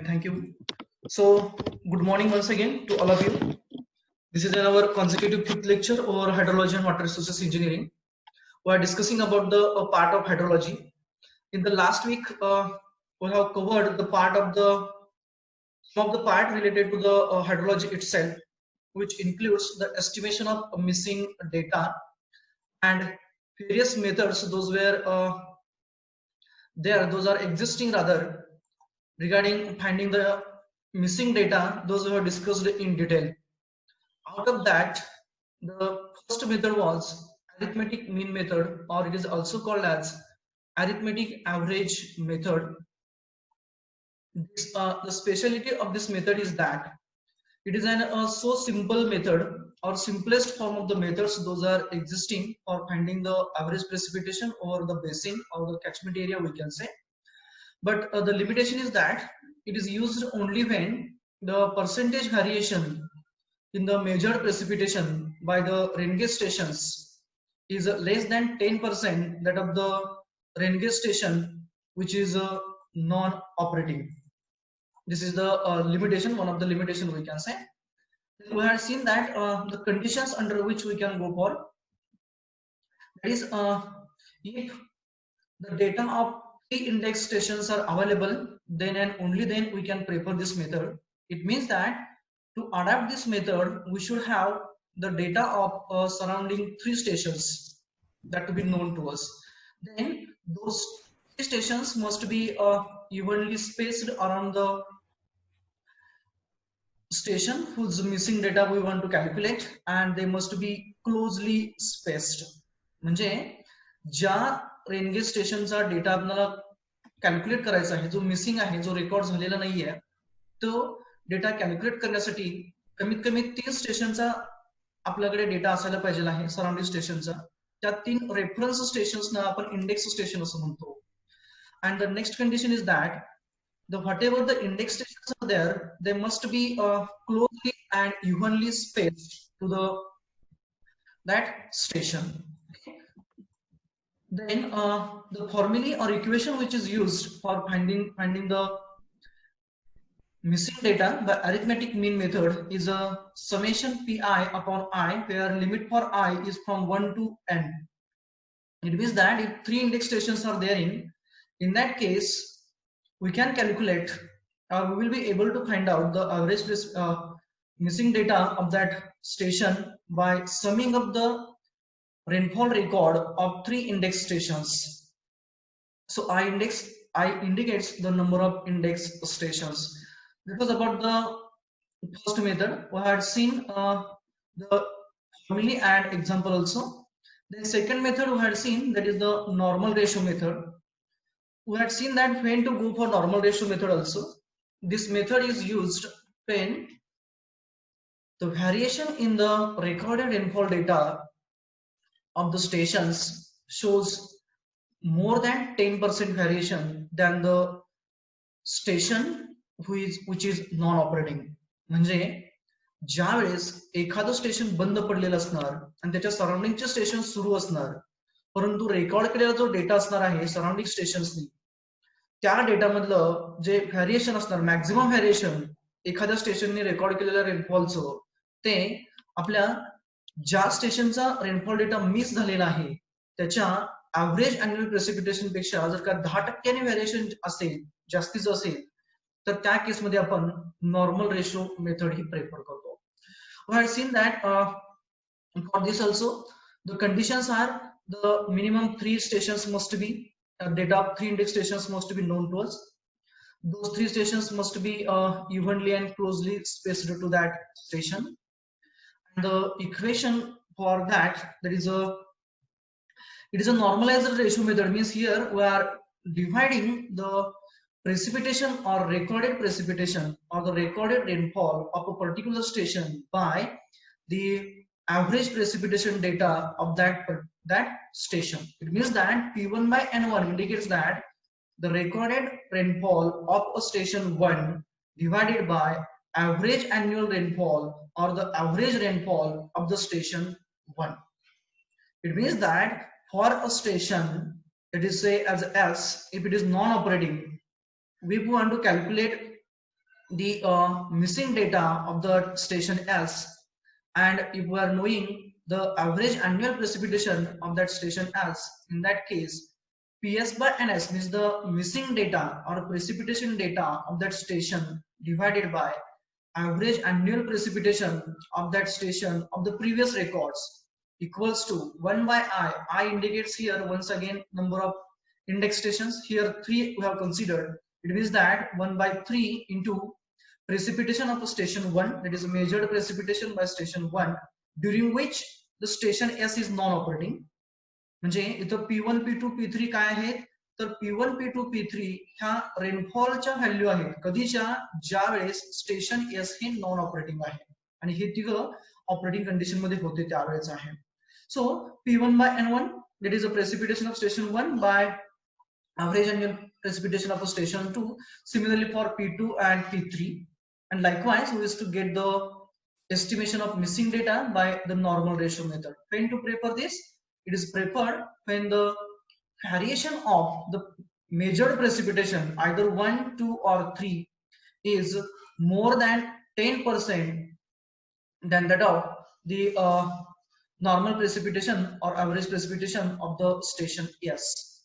Thank you. So, good morning once again to all of you. This is our consecutive fifth lecture over hydrology and water resources engineering. We are discussing about the part of hydrology. In the last week, we have covered the part of the some of the part related to the hydrology itself, which includes the estimation of missing data and various methods. Those were there; those are existing rather regarding finding the missing data. Those were discussed in detail. Out of that, the first method was arithmetic mean method, or it is also called as arithmetic average method. The specialty of this method is that it is an so simple method or simplest form of the methods those are existing for finding the average precipitation over the basin or the catchment area, we can say. But the limitation is that it is used only when the percentage variation in the measured precipitation by the rain gauge stations is less than 10% that of the rain gauge station which is non-operating. This is the limitation, one of the limitation we can say. We have seen that the conditions under which we can go for, that is if the data of 3 index stations are available, then and only then we can prefer this method. It means that to adapt this method, we should have the data of surrounding 3 stations that to be known to us. Then those 3 stations must be evenly spaced around the station whose missing data we want to calculate, and they must be closely spaced. म्हणजे ज्या rain gauge स्टेशनचा data आपल्याला calculate करायचा आहे, जो missing आहे, जो record झालेला नाहीये, तो डेटा कॅल्क्युलेट करण्यासाठी कमीत कमी 3 स्टेशनचा आपल्याकडे डेटा असायला पाहिजे आहे सराउंडिंग स्टेशनचा. त्या 3 रेफरन्स स्टेशन्सना आपण इंडेक्स स्टेशन असं म्हणतो. And the next condition is that whatever the index stations are there, they must be closely and evenly spaced to that station. Okay. Then the formulae or equation which is used for finding the missing data by arithmetic mean method is a summation pi upon I, where limit for I is from 1 to n. It means that if 3 index stations are there, in that case we can calculate, or we will be able to find out the average missing data of that station by summing up the rainfall record of 3 index stations. So I indicates the number of index stations. That was about the first method. We had seen the formulae and example also. The second method we had seen, that is the normal ratio method. We had seen that when to go for normal ratio method also. This method is used when the variation in the recorded rainfall data of the stations shows more than 10% variation than the station which is non-operating. म्हणजे ज्या वेळेस एखादं station बंद पडलेलं असणार आणि त्याच्या सराउंडिंगचे station सुरू असणार, परंतु रेकॉर्ड केलेला जो डेटा असणार आहे सराउंडिंग स्टेशन्सनी, त्या डेटामधलं जे व्हॅरिएशन असणार, मॅक्झिमम व्हॅरिएशन एखाद्या स्टेशनने रेकॉर्ड केलेल्या रेनफॉलचं, ते आपल्या ज्या स्टेशनचा रेनफॉल डेटा मिस झालेला आहे त्याच्या ऍव्हरेज अॅन्युअल प्रेसिपिटेशन पेक्षा जर का 10% व्हॅरिएशन असेल, जास्तीचं असेल, तर त्या केसमध्ये आपण नॉर्मल रेशो मेथड ही प्रेफर करतो. We have seen that for this also the conditions are the minimum 3 stations must be data of 3 index stations must be known to us. Those 3 stations must be evenly and closely spaced to that station. And the equation for that, it is a normalized ratio method. Means here we are dividing the precipitation or recorded precipitation or the recorded rainfall of a particular station by the average precipitation data of that station. It means that P1 by N1 indicates that the recorded rainfall of a station 1 divided by average annual rainfall or the average rainfall of the station 1. It means that for a station, it is say as S, if it is non-operating, we want to calculate the missing data of the station S, and if we are knowing the average annual precipitation of that station S, in that case PS by NS means the missing data or precipitation data of that station divided by average annual precipitation of that station of the previous records equals to 1 by I. I indicates here once again number of index stations. Here 3 we have considered. It means that 1 by 3 into precipitation of station 1, that is measured precipitation by station 1 during which the station S is non-operating. म्हणजे इथं P1, P2, P3 काय आहेत तर P1, P2, P3 ह्या रेनफॉलच्या value आहेत कधीच्या ज्या वेळेस station S हे non operating आहे आणि हे तिघं ऑपरेटिंग कंडिशन मध्ये होते त्यावेळेस आहे. सो P1 by N1 that is a precipitation of station 1 by average annual precipitation of station 2, similarly for P2 and P3, and likewise we used to get the estimation of missing data by the normal ratio method. When to prepare this? It is prepared when the variation of the measured precipitation either 1, 2 or 3 is more than 10% than that of the normal precipitation or average precipitation of the station S.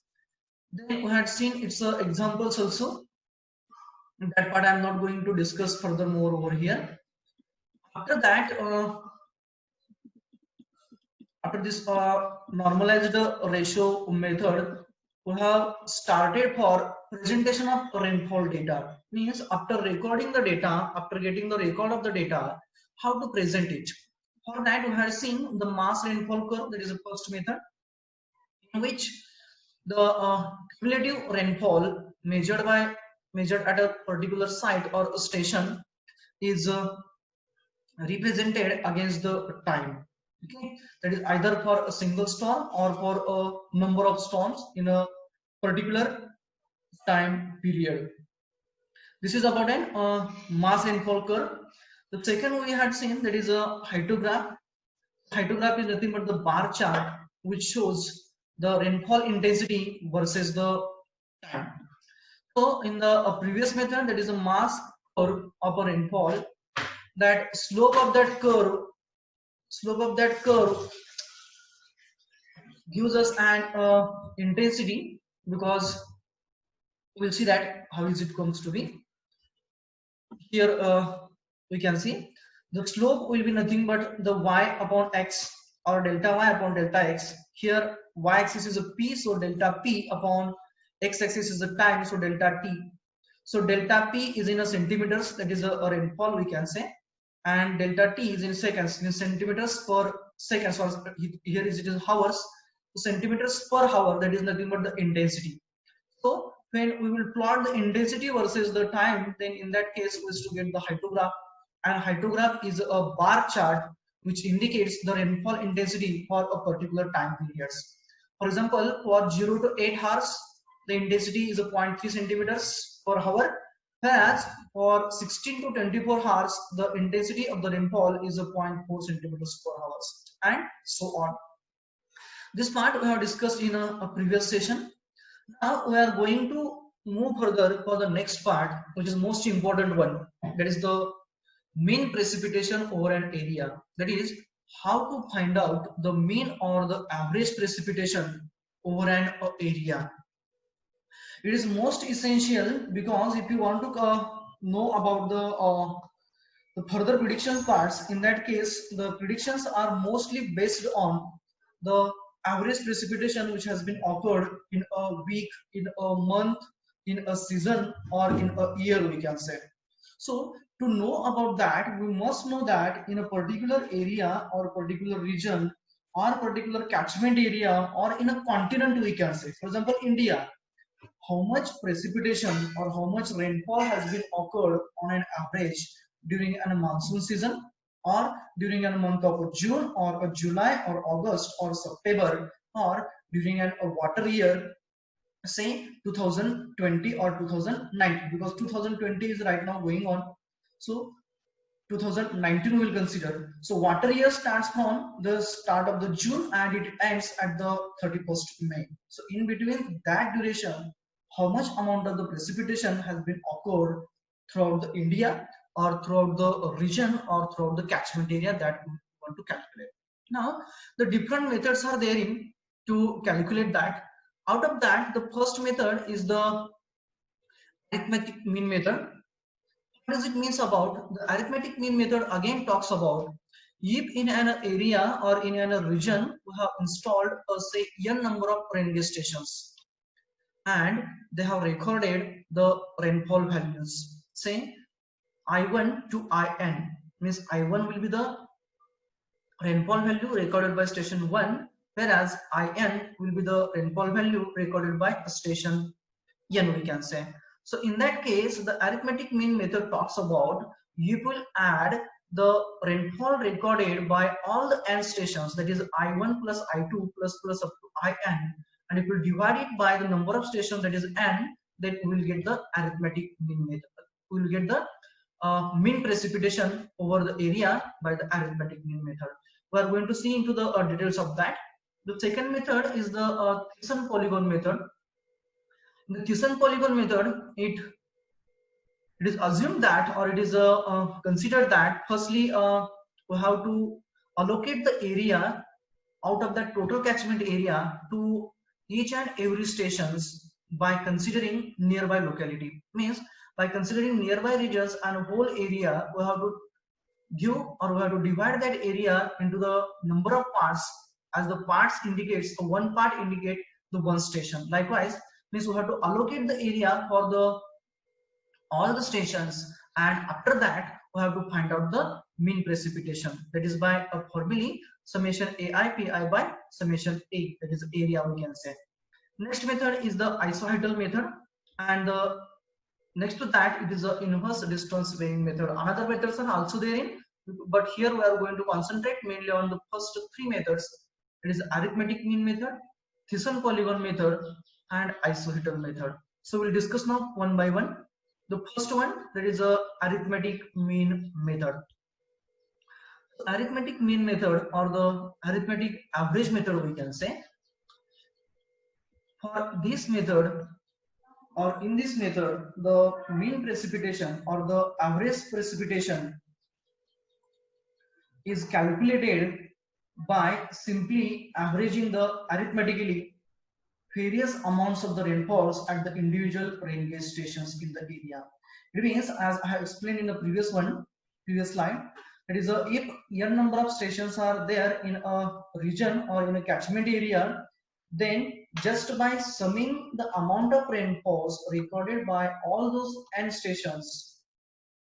Then we had seen its examples also. That part I am not going to discuss furthermore over here. After that, after this normalized ratio method, we have started for presentation of rainfall data. Means after recording the data, after getting the record of the data, how to present it. For that, we have seen the mass rainfall curve. That is the first method, in which the cumulative rainfall measured at a particular site or a station is represented against the time. Okay, that is either for a single storm or for a number of storms in a particular time period. This is about an mass rainfall curve. The second we had seen, that is a hydrograph. Hydrograph is nothing but the bar chart which shows the rainfall intensity versus the time. So in the previous method, that is a mass curve of a rainfall, that slope of that curve gives us an intensity, because we'll see that how is it comes to be. Here we can see the slope will be nothing but the y upon x or delta y upon delta x. Here y-axis is a p, so delta p upon x-axis is the time, so delta t. So delta p is in a centimeters, that is a rainfall we can say, and delta t is in seconds, in centimeters per second. So here is it is hours, so centimeters per hour, that is nothing but the intensity. So when we will plot the intensity versus the time, then in that case we is to get the hydrograph, and hydrograph is a bar chart which indicates the rainfall intensity for a particular time periods. For example, for 0 to 8 hours, the intensity is a 0.3 centimeters per hour, whereas for 16 to 24 hours, the intensity of the rainfall is a 0.4 centimeters per hour, and so on. This part we have discussed in a previous session. Now we are going to move further for the next part, which is most important one. That is the mean precipitation over an area. That is how to find out the mean or the average precipitation over an area. It is most essential, because if you want to know about the further prediction parts, in that case the predictions are mostly based on the average precipitation which has been occurred in a week, in a month, in a season, or in a year we can say. So to know about that, we must know that in a particular area or particular region or particular catchment area or in a continent we can say, for example India, how much precipitation or how much rainfall has been occurred on an average during a monsoon season, or during a month of June or a July or August or September, or during a water year, say 2020 or 2019, because 2020 is right now going on, so 2019 we will consider. So water year starts from the start of the June and it ends at the 31st May. So in between that duration, how much amount of the precipitation has been occurred throughout the India or throughout the region or throughout the catchment area that we want to calculate. Now, the different methods are there in to calculate that. Out of that, the first method is the arithmetic mean method. What does it means about? The arithmetic mean method again talks about if in an area or in a region we have installed say n number of rain gauge stations and they have recorded the rainfall values. Say I1 to IN means I1 will be the rainfall value recorded by station 1, whereas IN will be the rainfall value recorded by station N, we can say. So in that case, the arithmetic mean method talks about you will add the rainfall recorded by all the N stations, that is I1 plus I2 plus up to IN, and if you divide it by the number of stations, that is N, then we will get the arithmetic mean method. We will get the mean precipitation over the area by the arithmetic mean method. We are going to see into the details of that. The second method is the Thiessen polygon method. In the Thiessen polygon method, it is assumed that, or it is considered that, firstly we have to allocate the area out of that total catchment area to each and every stations by considering nearby locality. Means by considering nearby regions and whole area, we have to give or we have to divide that area into the number of parts, as the parts indicates, so one part indicate the one station. Likewise, means we have to allocate the area for the all the stations, and after that we have to find out the mean precipitation, that is by a formula summation AI pi by summation A, that is area we can say. Next method is the isohedral method, and next to that it is the inverse distance varying method. Another methods are also there in, but here we are going to concentrate mainly on the first three methods. It is arithmetic mean method, Thiessen polygon method, and isohedral method. So we'll discuss now one by one. The first one, that is a arithmetic mean method. Arithmetic mean method or the arithmetic average method we can say. For this method or in this method, the mean precipitation or the average precipitation is calculated by simply averaging the arithmetically various amounts of the rainfalls at the individual rain gauge stations in the area. It means, as I have explained in the previous slide, that is if n number of stations are there in a region or in a catchment area, then just by summing the amount of rainfalls recorded by all those n stations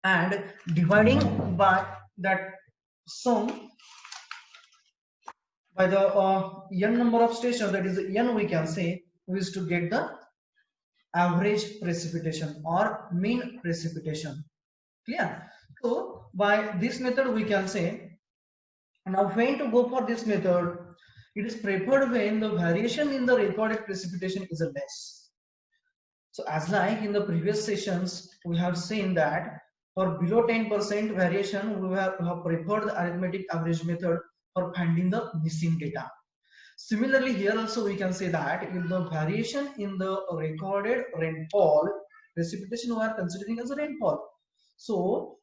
and dividing by that sum by the n number of stations, that is n we can say, is to get the average precipitation or mean precipitation. Clear? So by this method we can say, now when to go for this method, it is preferred when the variation in the recorded precipitation is less. So as like in the previous sessions we have seen that for below 10% variation we have preferred the arithmetic average method for finding the missing data. Similarly, here also we can say that if the variation in the recorded rainfall, precipitation we are considering as a rainfall. So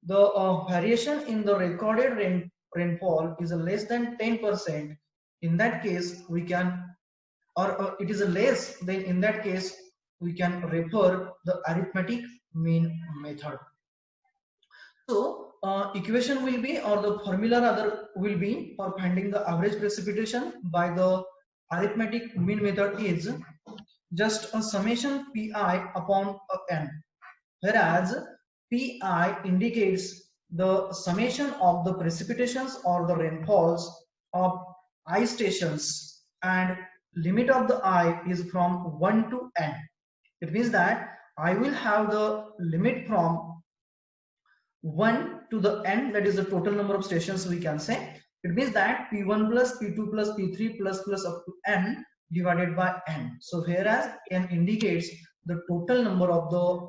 the variation in the recorded rainfall is less than 10%. In that case, we can, or it is less, then in that case we can refer the arithmetic mean method. So equation will be, or the formula rather will be, for finding the average precipitation by the arithmetic mean method is just a summation pi upon n, whereas pi indicates the summation of the precipitations or the rainfalls of I stations, and limit of the I is from 1 to n. It means that I will have the limit from 1 to the n, that is the total number of stations we can say. It means that P1 plus P2 plus P3 plus up to n divided by n. So whereas n indicates the total number of the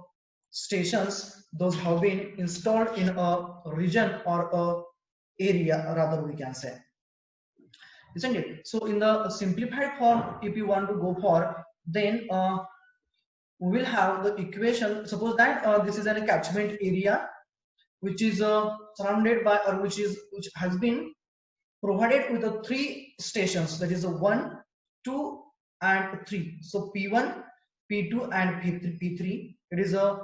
stations those have been installed in a region or a area rather we can say, isn't it? So in the simplified form, if you want to go for, then we will have the equation. Suppose that this is a catchment area which is surrounded by, or which has been provided with the 3 stations, that is a 1, 2 and 3. So P1, P2 and P3. It is a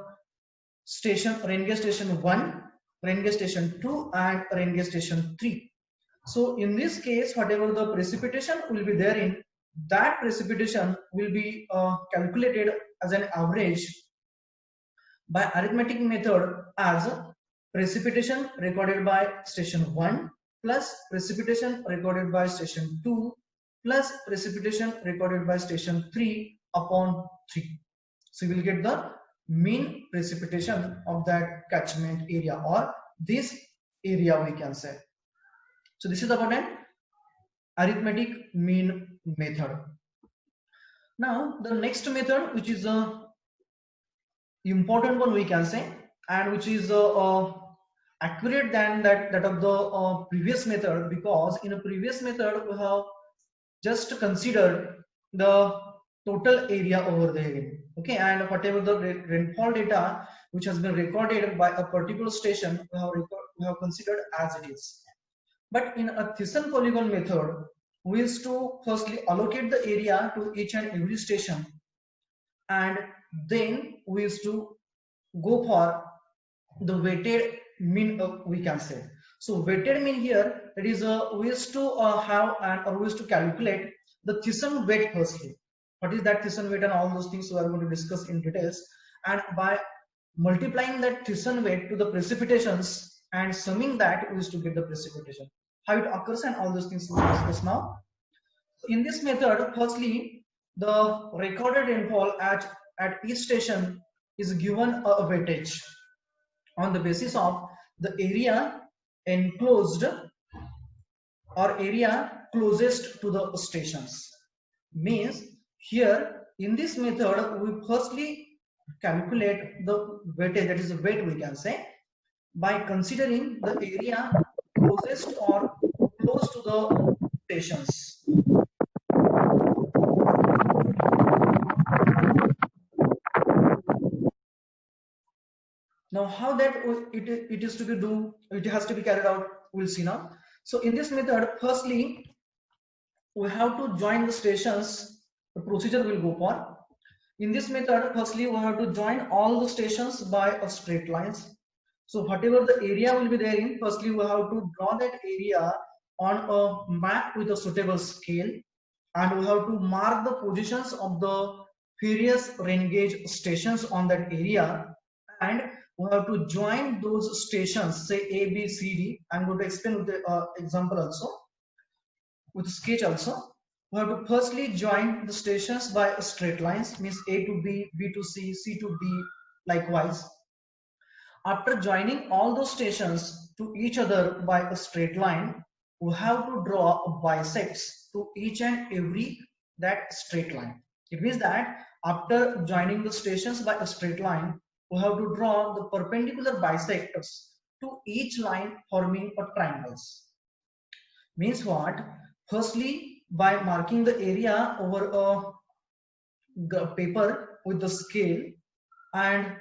station, rain gauge station 1, rain gauge station 2 and rain gauge station 3. So in this case, whatever the precipitation will be therein, that precipitation will be calculated as an average by arithmetic method as precipitation recorded by station 1 plus precipitation recorded by station 2 plus precipitation recorded by station 3 upon 3. So we will get the mean precipitation of that catchment area, or this area we can say. So this is about an arithmetic mean method. Now the next method, which is a important one we can say, and which is accurate than that of the previous method, because in a previous method we have just considered the total area over there, okay, and whatever the rainfall data which has been recorded by a particular station we have considered as it is. But in a Thyssen polygon method, we used to firstly allocate the area to each and every station, and then we used to go for the weighted mean, we can say. So weighted mean here, it is we used to we used to calculate the Thyssen weight firstly. What is that Thyssen weight and all those things we are going to discuss in details, and by multiplying that Thyssen weight to the precipitations and summing that, we used to get the precipitation, how it occurs and all those things we will discuss now. In this method, firstly the recorded rainfall at each station is given a weightage on the basis of the area enclosed or area closest to the stations. Means here in this method we firstly calculate the weightage, that is the weight we can say, by considering the area closest or close to the stations. Now how that it is to be do, it has to be carried out, we'll see now. So in this method, firstly we have to join the stations. The procedure will go for. In this method, firstly we have to join all the stations by a straight lines. So whatever the area will be there in, firstly we have to draw that area on a map with a suitable scale, and we have to mark the positions of the various rain gauge stations on that area, and we have to join those stations, say A, B, C, D. I'm going to explain with the example also, with a sketch also. We have to firstly join the stations by straight lines, means A to B, B to C, C to D, likewise. After joining all those stations to each other by a straight line, we have to draw bisects to each and every that straight line. It means that after joining the stations by a straight line, we have to draw the perpendicular bisectors to each line forming a triangles. Means what? Firstly, by marking the area over a paper with the scale and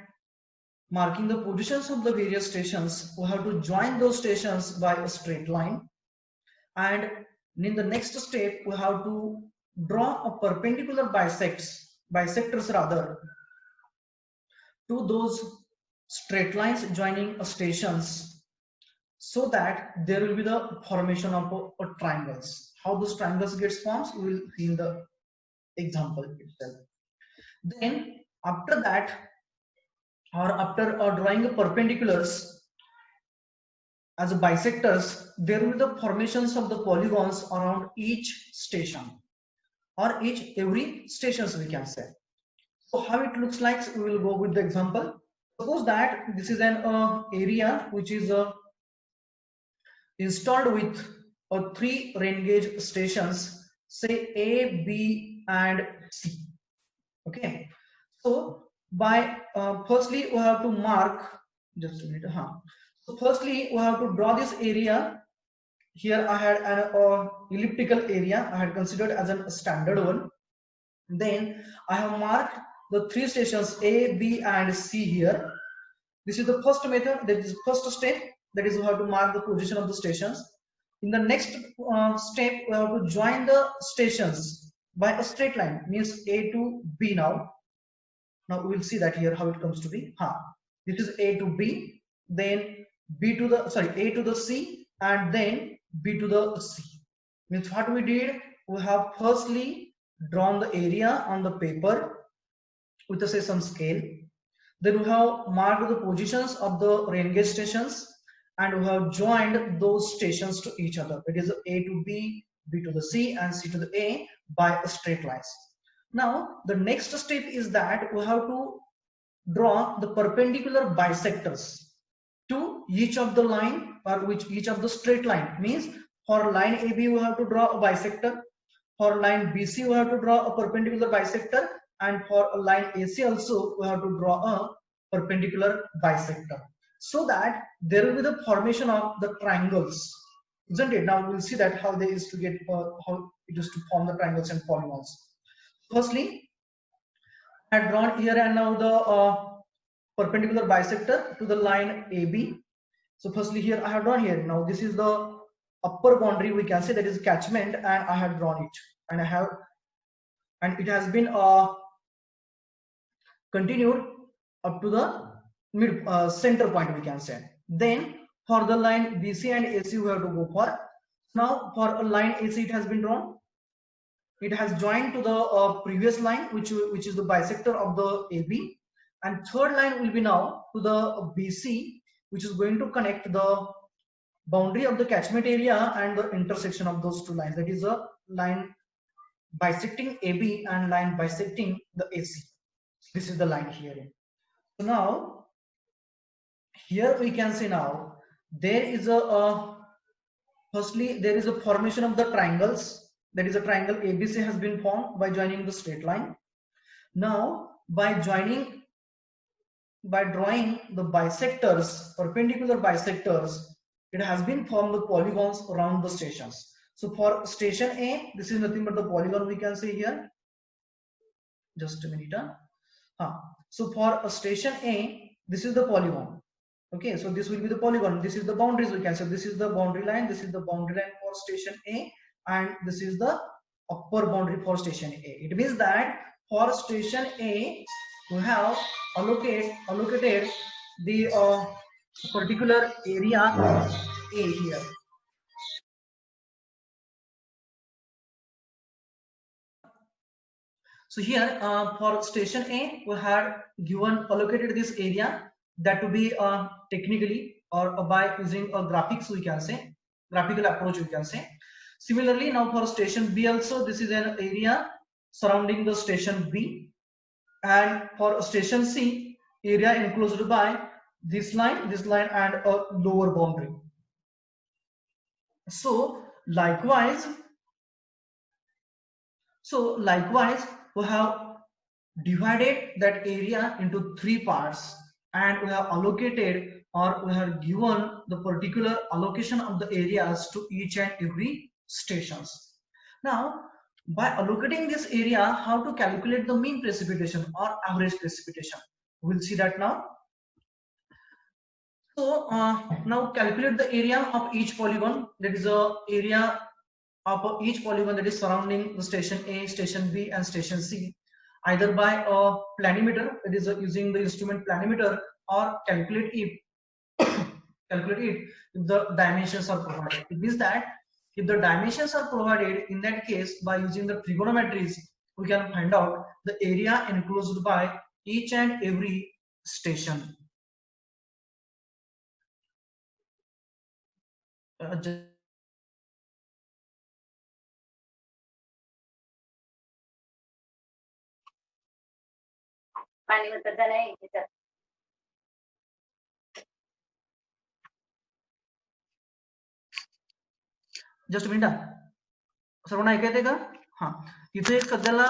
marking the positions of the various stations, we have to join those stations by a straight line, and in the next step we have to draw a perpendicular bisectors rather, to those straight lines joining stations, so that there will be the formation of a triangles. How those triangles gets formed, we will see in the example itself. Then after that, or after drawing the perpendiculars as a bisectors, there will be the formations of the polygons around each station, or every stations we can say. So how it looks like, we will go with the example. Suppose that this is an area which is installed with 3 rain gauge stations, say A, B and C. Okay, so by firstly we have to mark, just a minute, so firstly we have to draw this area. Here I had an elliptical area I had considered as a standard one. Then I have marked the three stations A, B, and C here. This is the first method, that is first step, that is how to mark the position of the stations. In the next step, we have to join the stations by a straight line, means A to B now. Now we will see that here how it comes to be. This is A to B, then B to the, sorry, A to the C, and then B to the C. Means what we did, we have firstly drawn the area on the paper with a, say, some scale. Then we have marked the positions of the rain gauge stations, and we have joined those stations to each other. It is A to B, B to the C, and C to the A by a straight lines. Now the next step is that we have to draw the perpendicular bisectors to each of the line, or which each of the straight line. Means for line AB we have to draw a bisector, for line BC we have to draw a perpendicular bisector, and for a line AC also we have to draw a perpendicular bisector, so that there will be the formation of the triangles, isn't it? Now we'll see that how they is to get how it is to form the triangles and polygons. Firstly, I had drawn here and now the perpendicular bisector to the line AB. So firstly here I have drawn here. Now this is the upper boundary, we can say, that is catchment, and I have drawn it, and it has been continued up to the mid center point, we can say. Then for the line BC and AC we have to go for. Now for a line AC it has been drawn. It has joined to the previous line, which is the bisector of the AB, and third line will be now to the BC, which is going to connect the boundary of the catchment area and the intersection of those two lines. That is a line bisecting AB and line bisecting the AC. This is the line here. So now here we can see now there is a firstly there is a formation of the triangles. That is a triangle ABC has been formed by joining the straight line. Now by drawing the bisectors, perpendicular bisectors, it has been formed the polygons around the stations. So for station A, this is nothing but the polygon, we can see here. Just a minute. So for a station A, this is the polygon. Okay, so this will be the polygon. This is the boundaries, we can say. This is the boundary line. This is the boundary line for station A, and this is the upper boundary for station A. It means that for station A, we have allocated the particular area A here. So here for station A, we had allocated this area, that to be technically or by using a graphics, we can say, graphical approach, we can say. Similarly, now for station B also, this is an area surrounding the station B, and for station C, area enclosed by this line, and a lower boundary. So likewise, we have divided that area into three parts, and we have allocated, or we have given the particular allocation of the areas to each and every stations. Now by allocating this area, how to calculate the mean precipitation or average precipitation, we'll see that now. So now calculate the area of each polygon. That is the area of each polygon that is surrounding the station A, station B, and station C, either by a planimeter, that is using the instrument planimeter, or calculate it if the dimensions are provided. It means that if the dimensions are provided, in that case, by using the trigonometries, we can find out the area enclosed by each and every station. Just minute, सर्वांना ऐकू येते का? इथे सध्याला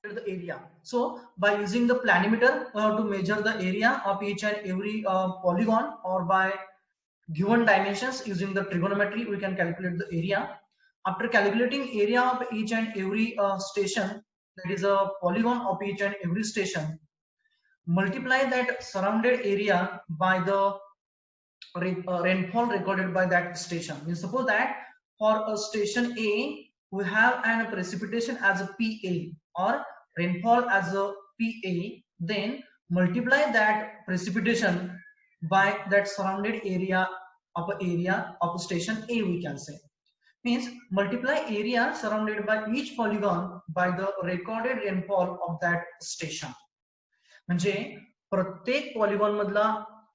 the area. So by using the planimeter, we have to measure the area of each and every polygon, or by given dimensions using the trigonometry, we can calculate the area. After calculating area of each and every station, that is a polygon of each and every station, multiply that surrounded area by the rainfall recorded by that station. Means suppose that for a station A we have an precipitation as a PA or rainfall as a PA, then multiply that precipitation by that surrounded area of station A, we can say. Means multiply area surrounded by each polygon by the recorded rainfall of that station. म्हणजे प्रत्येक polygon मधला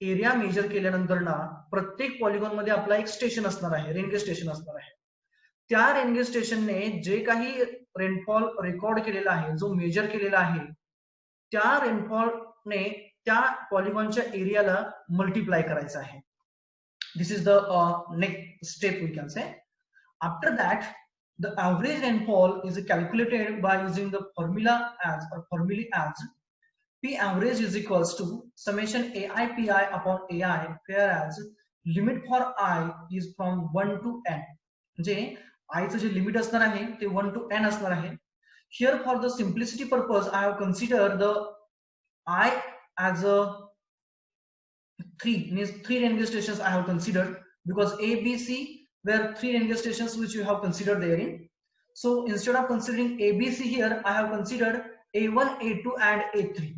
area major केल्यानंतर ना प्रत्येक polygon मध्ये आपला एक station असणार आहे, रेनगे स्टेशन असणार आहे. त्या रेनगे स्टेशनने जे काही रेनफॉल रेकॉर्ड केलेला आहे, जो मेजर केलेला आहे, त्या रेनफॉलने त्या पॉलिगॉनच्या एरियाला मल्टिप्लाय करायचं आहे. This is the next step we can say. After that, the average rainfall is calculated by using the formula as P average is equals to summation AI PI upon AI, whereas limit for I is from 1 to n. म्हणजे I चं जे limit असणार आहे ते 1 to n असणार आहे. Here for the simplicity purpose I have considered the I as a 3, means 3 rainway stations I have considered, because A, B, C were 3 rainway stations which you have considered therein. So instead of considering A, B, C here, I have considered A1, A2 and A3.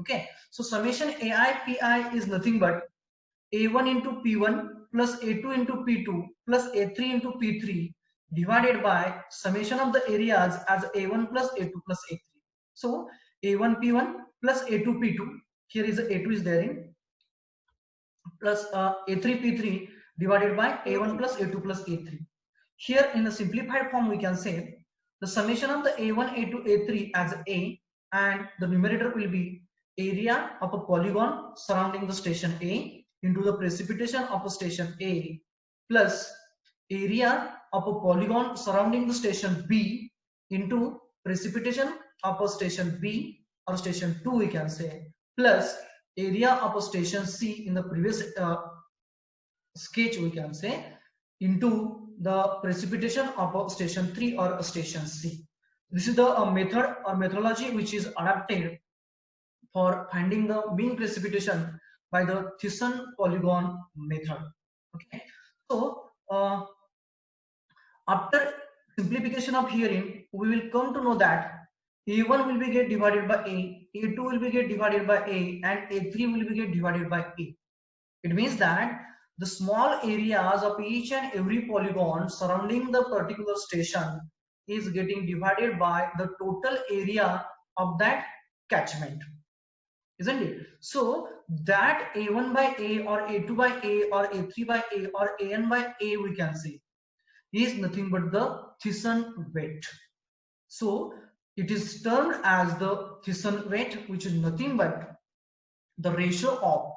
Okay, so summation AI PI is nothing but A1 into P1 plus A2 into P2 plus A3 into P3 divided by summation of the areas as A1 plus A2 plus A3. So A1 P1 plus A2 P2, here is A2 is therein, plus A3 P3 divided by A1 plus A2 plus A3. Here in the simplified form we can say the summation of the A1, A2, A3 as A, and the numerator will be area of a polygon surrounding the station A into the precipitation of a station A plus area of a polygon surrounding the station B into precipitation of a station B or station 2 we can say, plus area of a station C in the previous sketch we can say, into the precipitation of a station 3 or a station C. This is the method or methodology which is adapted for finding the mean precipitation by the Thiessen polygon method. Okay, so after simplification of herein we will come to know that A1 will be get divided by A, A2 will be get divided by A, and A3 will be get divided by A. It means that the small areas of each and every polygon surrounding the particular station is getting divided by the total area of that catchment, isn't it? So that A1 by A or A2 by A or A3 by A or AN by A we can say is nothing but the Thiessen weight. So it is termed as the Thiessen weight, which is nothing but the ratio of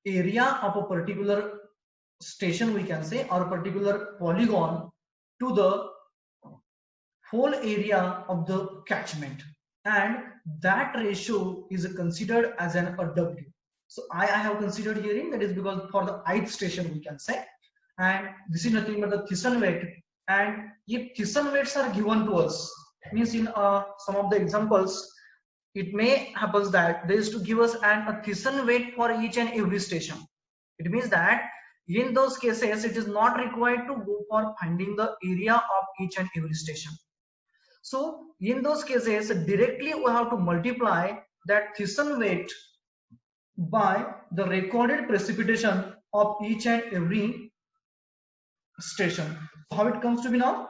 area of a particular station we can say or a particular polygon to the whole area of the catchment, and that ratio is considered as an W. So I have considered herein, that is because for the ith station we can say, and this is nothing but the Thiessen weight. And if Thiessen weights are given to us, means in some of the examples it may happen that there is to give us a Thiessen weight for each and every station. It means that in those cases it is not required to go for finding the area of each and every station. So in those cases directly we have to multiply that Thiessen weight by the recorded precipitation of each and every station. How it comes to be now?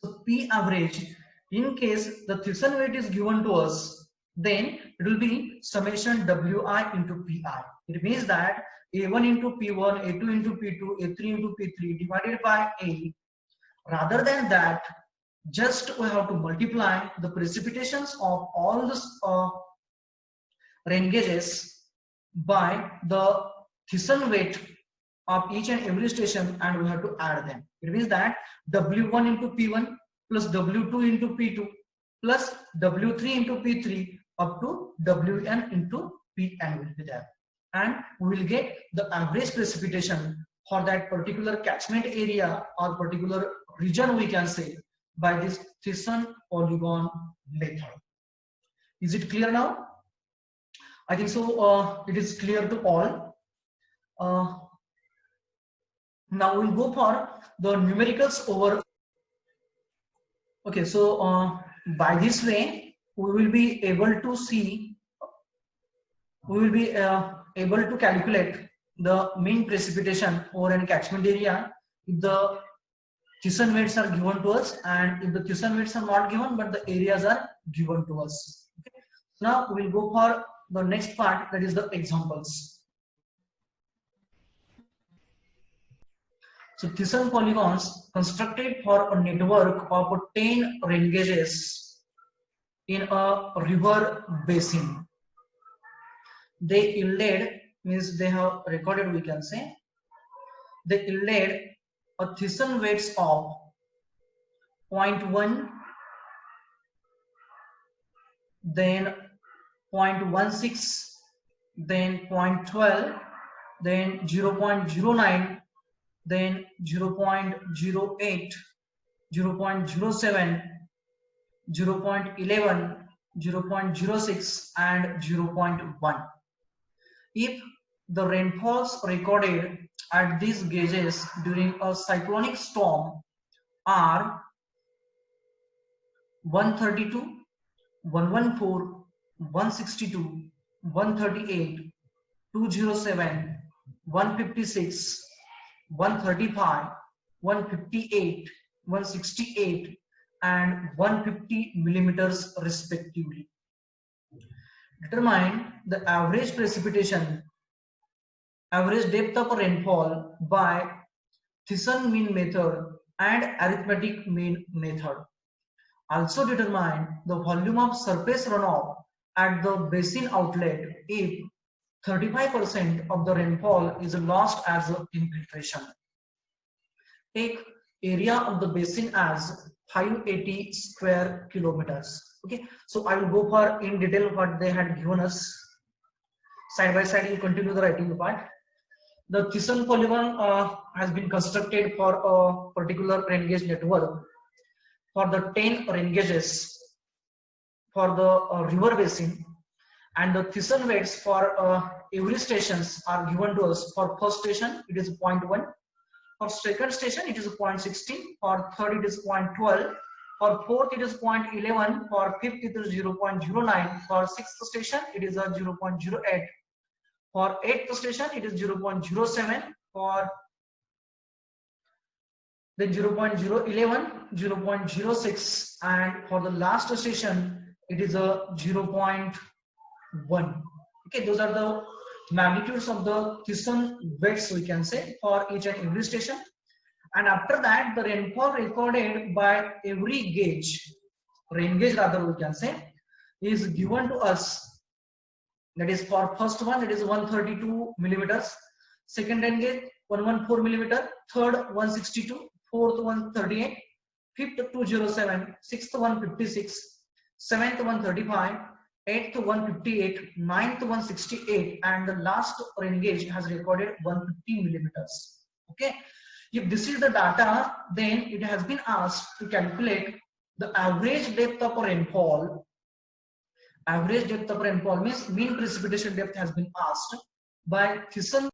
So P average, in case the Thiessen weight is given to us, then it will be summation Wi into Pi. It means that A1 into P1, A2 into P2, A3 into P3 divided by A. Rather than that, just we have to multiply the precipitations of all the rain gauges by the Thiessen weight of each and every station, and we have to add them. It means that W1 into P1 plus W2 into P2 plus W3 into P3 up to Wn into Pn will be there, and we will get the average precipitation for that particular catchment area or particular region we can say by this Thiessen polygon method. Is it clear now? I think so. It is clear to all. Now we'll go for the numericals over. Okay, so by this way we will be able to see, we will be able to calculate the mean precipitation over an catchment area if the Thiessen weights are given to us, and if the Thiessen weights are not given but the areas are given to us. Okay. Now we'll go for the next part, that is the examples. So Thiessen polygons constructed for a network of 10 rain gauges in a river basin. They yielded, means they have recorded, we can say, they yielded a Thiessen weights of 0.1, then 0.16, then 0.12, then 0.09, then 0.08, 0.07, 0.11, 0.06 and 0.1. If the rainfalls recorded at these gauges during a cyclonic storm are 132, 114, 162, 138, 207, 156, 135, 158, 168 and 150 millimeters respectively. Determine the average precipitation, average depth of rainfall by Thiessen mean method and arithmetic mean method. Also determine the volume of surface runoff at the basin outlet if 35% of the rainfall is lost as infiltration. Take area of the basin as 580 square kilometers. Okay, so I will go for in detail what they had given us. Side by side, you continue the writing part. The Thiessen polygon has been constructed for a particular rain gauge network for the 10 rain gauges for the river basin, and the Thiessen weights for every stations are given to us. For first station it is 0.1, for second station it is 0.16, for third it is 0.12, for fourth it is 0.11, for fifth it is 0.09, for sixth station it is a 0.08, for eighth station it is 0.07, for then 0.011, 0.06 and for the last station it is a 0.1. Okay, those are the magnitudes of the Thiessen weights, we can say, for each and every station. And after that, the rainfall recorded by every gauge, rain gauge rather we can say, is given to us. That is for first one it is 132 millimeters, second rain gauge 114 millimeter, third 162, fourth 138, fifth 207, sixth 156, seventh 135, 8th 158, 9th 168 and the last rain gauge has recorded 150 millimeters. Okay, if this is the data, then it has been asked to calculate the average depth of rainfall. Average depth of rainfall means mean precipitation depth has been asked by Thiessen.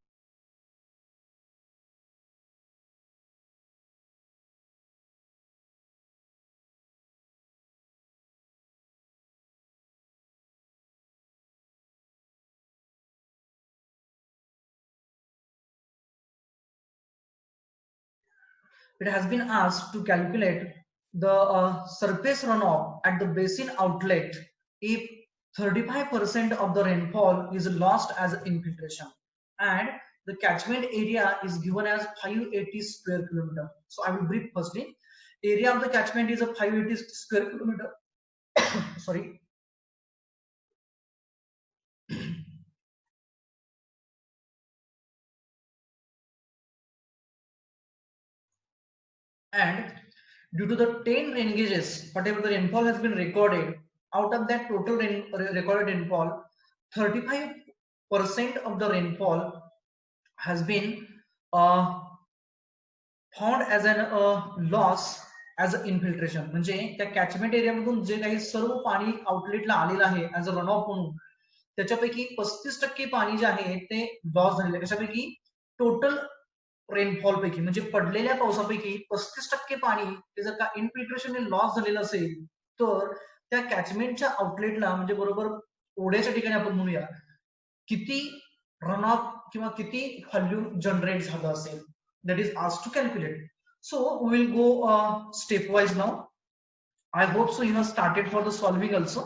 It has been asked to calculate the surface runoff at the basin outlet if 35% of the rainfall is lost as infiltration and the catchment area is given as 580 square kilometer. So I will brief firstly. Area of the catchment is a 580 square kilometer. Sorry. And due to the 10 rain gauges, whatever the rainfall has been recorded, out of that total recorded rainfall, 35% of the rainfall has been found as an loss as a infiltration, म्हणजे त्या catchment एरियामधून जे काही सर्व पाणी आउटलेटला आलेलं आहे as a run of म्हणून, त्याच्यापैकी 35% पाणी जे आहे ते लॉस झालेलं आहे. कशापैकी? टोटल रेनफॉल पैकी, म्हणजे पडलेल्या पावसापैकी 35% पाणी ते जर का इन्फिल्ट्रेशनने लॉस झालेलं असेल, तर त्या कॅचमेंटच्या आउटलेटला, म्हणजे बरोबर ओढ्याच्या ठिकाणी आपण म्हणूया, किती रन ऑफ किंवा किती व्हॉल्यूम जनरेट झालं असेल, that is asked to calculate. So we will go stepwise now. I hope so you have started for the solving also.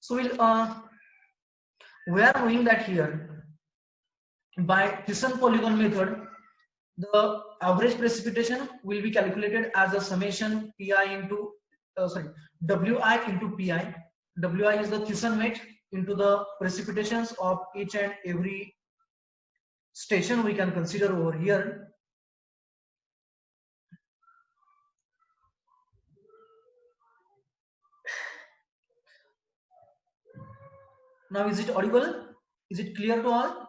So we are knowing that here by Thiessen polygon method, the average precipitation will be calculated as a summation pi into wi into pi. Wi is the Thiessen weight into the precipitations of each and every station we can consider over here. Now is it audible? Is it clear to all?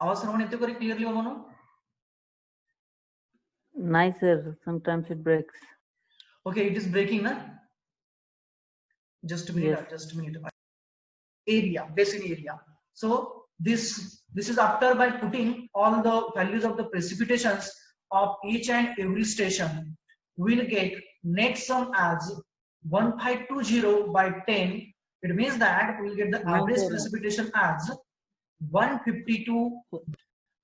आवाज सर्वांना येतो का clearly म्हणून? नाही sir, sometimes it breaks. Okay, it is breaking, na? Just a minute. Yes. Just a minute. Area, basin area. So this is after by putting all the values of the precipitations of each and every station. We'll get net sum as 1520 by 10. It means that we'll get the average precipitation as 152.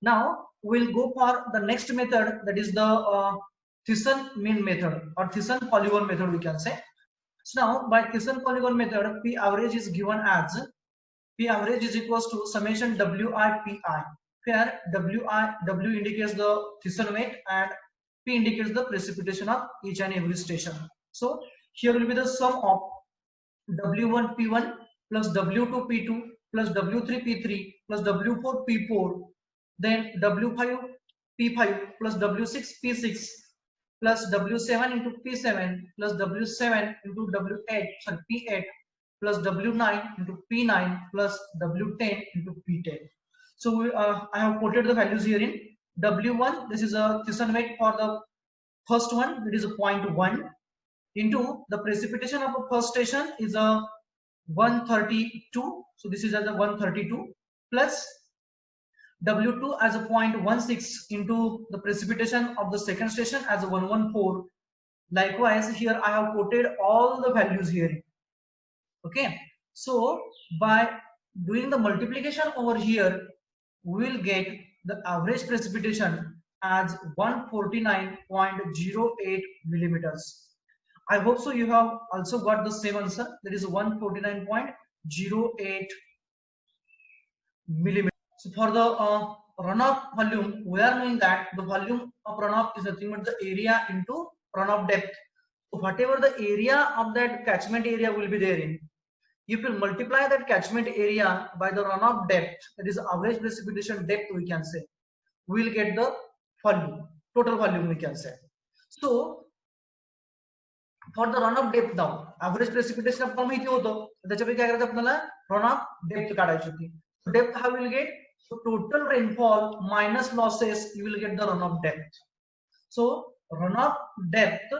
Now we'll go for the next method, that is the Thiessen mean method or Thiessen polygon method we can say. So now by Thiessen polygon method, P average is given as P average is equals to summation Wi Pi, where W indicates the Thiessen weight and P indicates the precipitation of each and every station. So here will be the sum of W1 P1 plus W2 P2 plus W3 P3 plus W4 P4, then W5 P5 plus W6 P6 plus W7 into P7 plus W7 into P8 plus W9 into P9 plus W10 into P10. So I have quoted the values here in W1. This is a Thiessen weight for the first one, it is a 0.1 into the precipitation of the first station is a 132. So this is as a 132 plus W2 as a 0.16 into the precipitation of the second station as a 114. Likewise, here I have quoted all the values here. Okay, so by doing the multiplication over here, we will get the average precipitation as 149.08 millimeters. I hope so you have also got the same answer, that is 149.08 millimeters. So for the runoff volume, we are knowing that the volume of runoff is nothing but the area into runoff depth. So whatever the area of that catchment area will be there in, if you multiply that catchment area by the runoff depth, that is average precipitation depth we can say, we will get the volume, total volume we can say. So for the runoff depth now, average precipitation आपल्याला माहिती होतं, त्याच्यापैकी काय करायचं आपल्याला runoff depth काढायची होती. So depth how we will get? So total rainfall minus losses, you will get the runoff depth. So runoff depth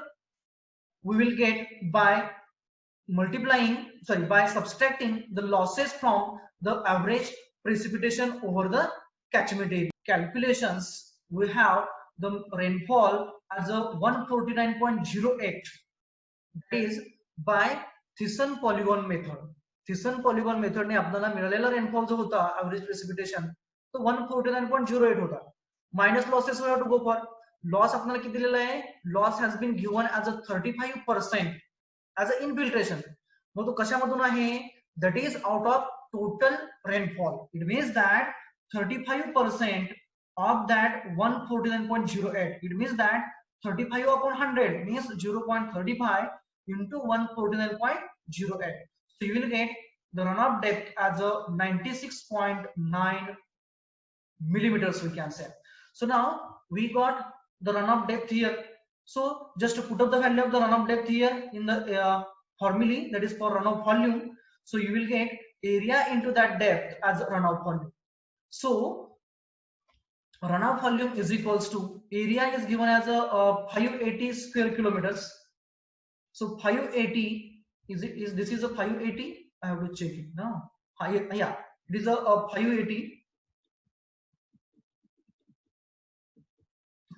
we will get by subtracting the losses from the average precipitation over the catchment area. Calculations, we have the rainfall as a 149.08. that is by Thiessen polygon method. Thiessen polygon method ने आपल्याला मिळालेला rainfall जो होता average precipitation तो 149.08 होता. Minus losses we have to go for. Loss आपल्याला किती दिलेला आहे? Loss has been given as a 35% as a infiltration. मग तो कशामधून आहे? That is out of total rainfall. It means that 35% of that 149.08. It means that 35 upon 100 means 0.35 into 149.08. So you will get the runoff depth as a 96.9 millimeters we can say. So now we got the runoff depth here. So just to put up the value of the runoff depth here in the formulae, that is for runoff volume. So you will get area into that depth as runoff volume. So runoff volume is equals to area is given as a 580 square kilometers. So 580 is this is a 580. I have to check it now. Yeah, it is a 580.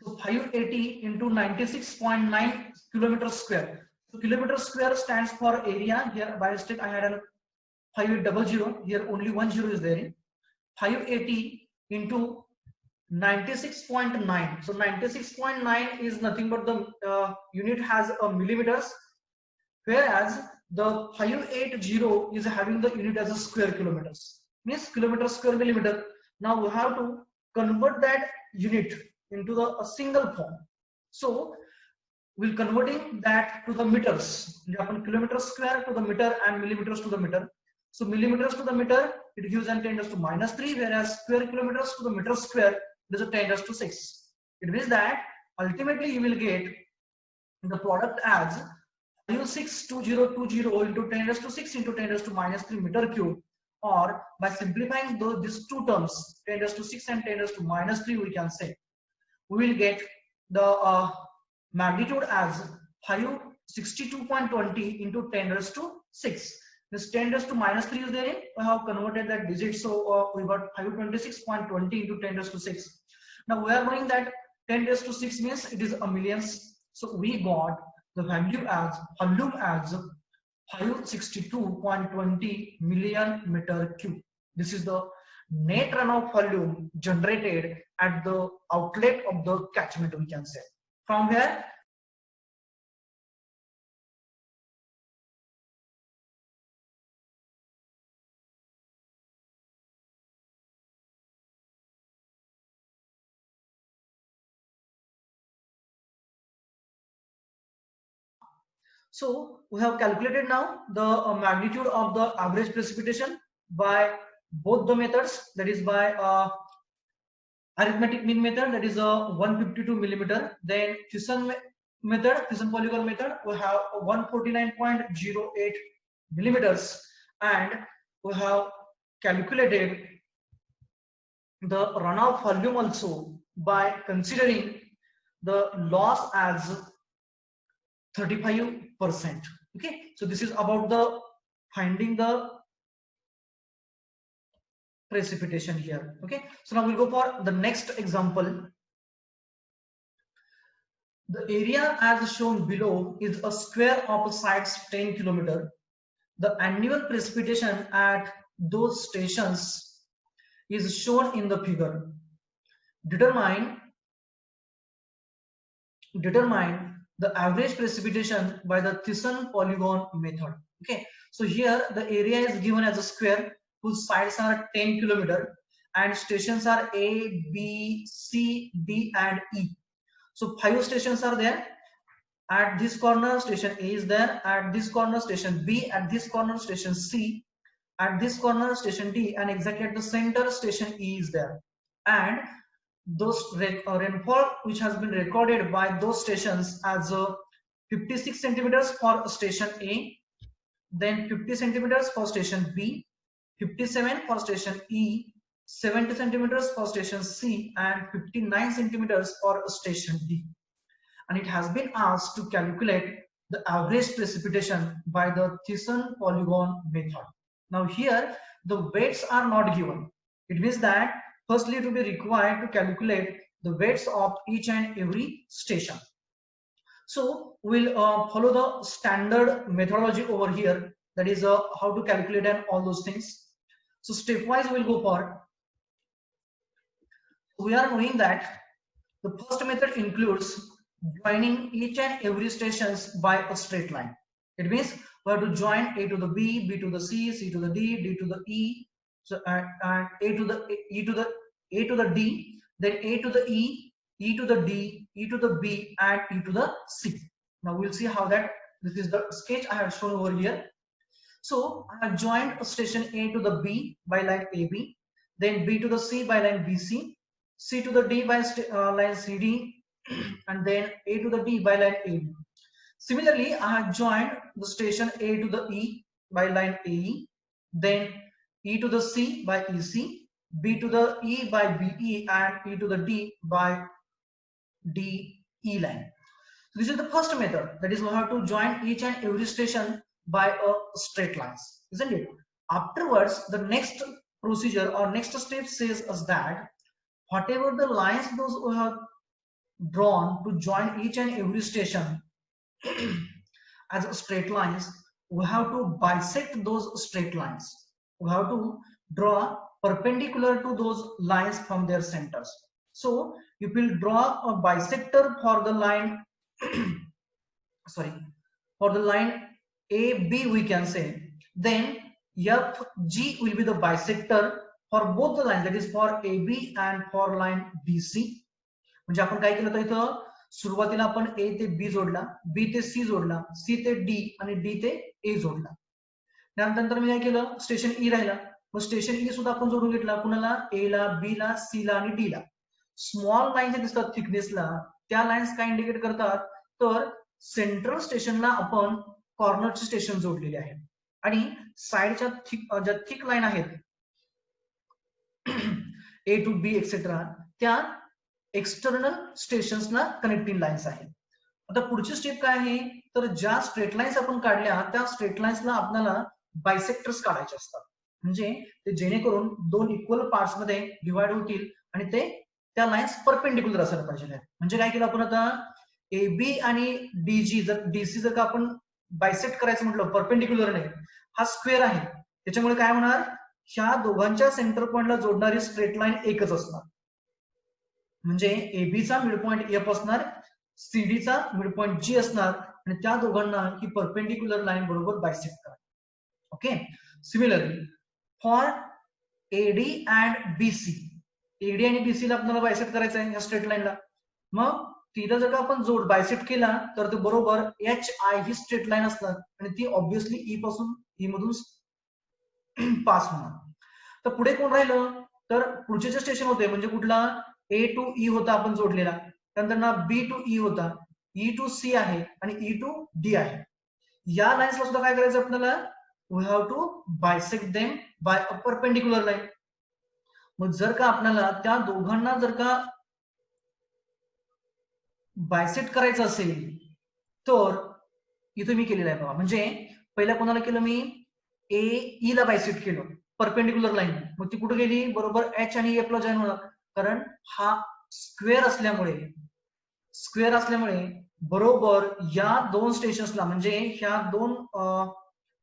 So 580 into 96.9 kilometers square. So kilometer square stands for area. Here by mistake I had a 500. Here only one zero is there. 580 into 96.9. So 96.9 is nothing but the unit has a millimeters, whereas the 580 is having the unit as a square kilometers. Means kilometer square millimeter. Now we have to convert that unit into a single form. So we'll converting that to the meters. Kilometer square to the meter and millimeters to the meter. So millimeters to the meter, it gives an 10 to -3, whereas square kilometers to the meter square, it is a 10 to 6. It means that ultimately you will get the product as 562020 into 10 to 6 into 10 to -3 meter cube, or by simplifying these two terms, 10 to 6 and 10 to -3, we can say we will get the magnitude as 562.20 into 10 raised to 6. This 10 raised to -3 is there. We have converted that digit, so we got 526.20 into 10 raised to 6. Now we are knowing that 10 raised to 6 means it is a millions. So we got the volume as 562.20 million meter cube. This is the net runoff volume generated at the outlet of the catchment, we can say. From here, so we have calculated now the magnitude of the average precipitation by both the methods, that is by arithmetic mean method, that is a 152 millimeter. Then Thiessen method, Thiessen polygon method, we have 149.08 millimeters, and we have calculated the runoff volume also by considering the loss as 35%. Okay, so this is about the finding the precipitation here. Okay, so now we'll go for the next example. The area as shown below is a square of sides 10 kilometer. The annual precipitation at those stations is shown in the figure. Determine the average precipitation by the Thiessen polygon method. Okay, so here the area is given as a square whose sides are 10 kilometer and stations are A, B, C, D and E. So 5 stations are there. At this corner station A is there, at this corner station B, at this corner station C, at this corner station D, and exactly at the center station E is there. And those rainfall which has been recorded by those stations as 56 centimeters for station A, then 50 centimeters for station B, 57 for station E, 70 centimeters for station C, and 59 centimeters for station D. And it has been asked to calculate the average precipitation by the Thiessen polygon method. Now here the weights are not given. It means that firstly it will be required to calculate the weights of each and every station. So we'll follow the standard methodology over here, that is how to calculate and all those things. So stepwise we'll go for. We are knowing that the first method includes joining each and every stations by a straight line. It means we have to join A to the B, B to the C, C to the D, D to the E, so and A to the E to the A to the D, then A to the E, E to the D, E to the B, and E to the C. Now we'll see how that, this is the sketch I have shown over here. So I have joined station A to the B by line AB, then B to the C by line BC, C to the D by line CD, and then A to the D by line AB. Similarly, I have joined the station A to the E by line AE, then E to the C by EC, B to the E by BE and E to the D by DE line. So this is the first method, that is we have to join each and every station by a straight lines, isn't it? Afterwards, the next procedure or next step says us that whatever the lines those we have drawn to join each and every station as straight lines, we have to bisect those straight lines. We have to draw perpendicular to those lines from their centers. So you will draw a bisector for the line sorry, for the line AB we can say. Then FG will be the bisector for both the lines, that is for AB and for line BC. म्हणजे आपण काय केलं तर इथं सुरुवातीला आपण A ते B जोडला, B ते C जोडला, C ते D आणि D ते A जोडला. त्यानंतर मी काय केलं, स्टेशन E राहिला, मग स्टेशन E सुद्धा आपण जोडून घेतला, कुणाला A La, B La, C ला आणि D ला. स्मॉल लाईन जे दिसतात थिकनेसला, त्या लाईन्स काय इंडिकेट करतात, तर सेंट्रल स्टेशनला आपण कॉर्नरचे स्टेशन जोडलेले आहे आणि साइडच्या ज्या थिक लाईन आहेत A टू B एक्सेट्रा, त्या एक्सटर्नल स्टेशन्सना कनेक्टिंग लाईन्स आहेत. आता पुढची स्टेप काय आहे, तर ज्या स्ट्रेट लाईन्स आपण काढल्या त्या स्ट्रेट लाईन्सला आपल्याला बायसेक्टर्स काढायचे असतात, म्हणजे ते जेणेकरून दोन इक्वल पार्ट्स मध्ये डिवाइड होतील आणि ते त्या लाईन्स परपेंडिक्युलर असायला पाहिजे. म्हणजे काय केलं आपण आता, AB आणि DG जर DC जर का आपण बायसेक्ट करायचं म्हटलं परपेंडिक्युलर नाही, हा स्क्वेअर आहे, त्याच्यामुळे काय होणार, ह्या दोघांच्या सेंटर पॉइंटला जोडणारी स्ट्रेट लाईन एकच असणार. म्हणजे AB चा मिड पॉइंट F असणार, CD चा मिड पॉइंट G असणार आणि त्या दोघांना ही परपेंडिक्युलर लाईन बरोबर बायसेक्ट करा. Okay. Similarly for AD and BC, AD आणि BC ला आपल्याला बायसेक्ट करायचं आहे या स्ट्रेट लाईनला. मग तिला जर का आपण जोड बायसेक्ट केला तर ते बरोबर HI ही स्ट्रेट लाईन असणार आणि ती ऑब्विसली E पासून E मधून पास होणार. तर पुढे कोण राहिलं, तर पुढचे जे स्टेशन होते म्हणजे कुठला, A टू E होता आपण जोडलेला, त्यानंतर ना B टू E होता, E टू C आहे आणि E टू D आहे. या लाईन्सला सुद्धा काय करायचं आपल्याला, we have to bisect them by a perpendicular line. मग जर का आपल्याला त्या दोघांना जर का बायसेक्ट करायचं असेल तर इथं मी केलेलं आहे बघा. म्हणजे पहिला कोणाला केलं मी, AE ला बायसेक्ट केलं परपेंडिक्युलर लाईन, मग ती कुठे गेली, बरोबर H आणि F ला जॉईन होणार, कारण हा स्क्वेअर असल्यामुळे बरोबर या दोन स्टेशन्सला म्हणजे ह्या दोन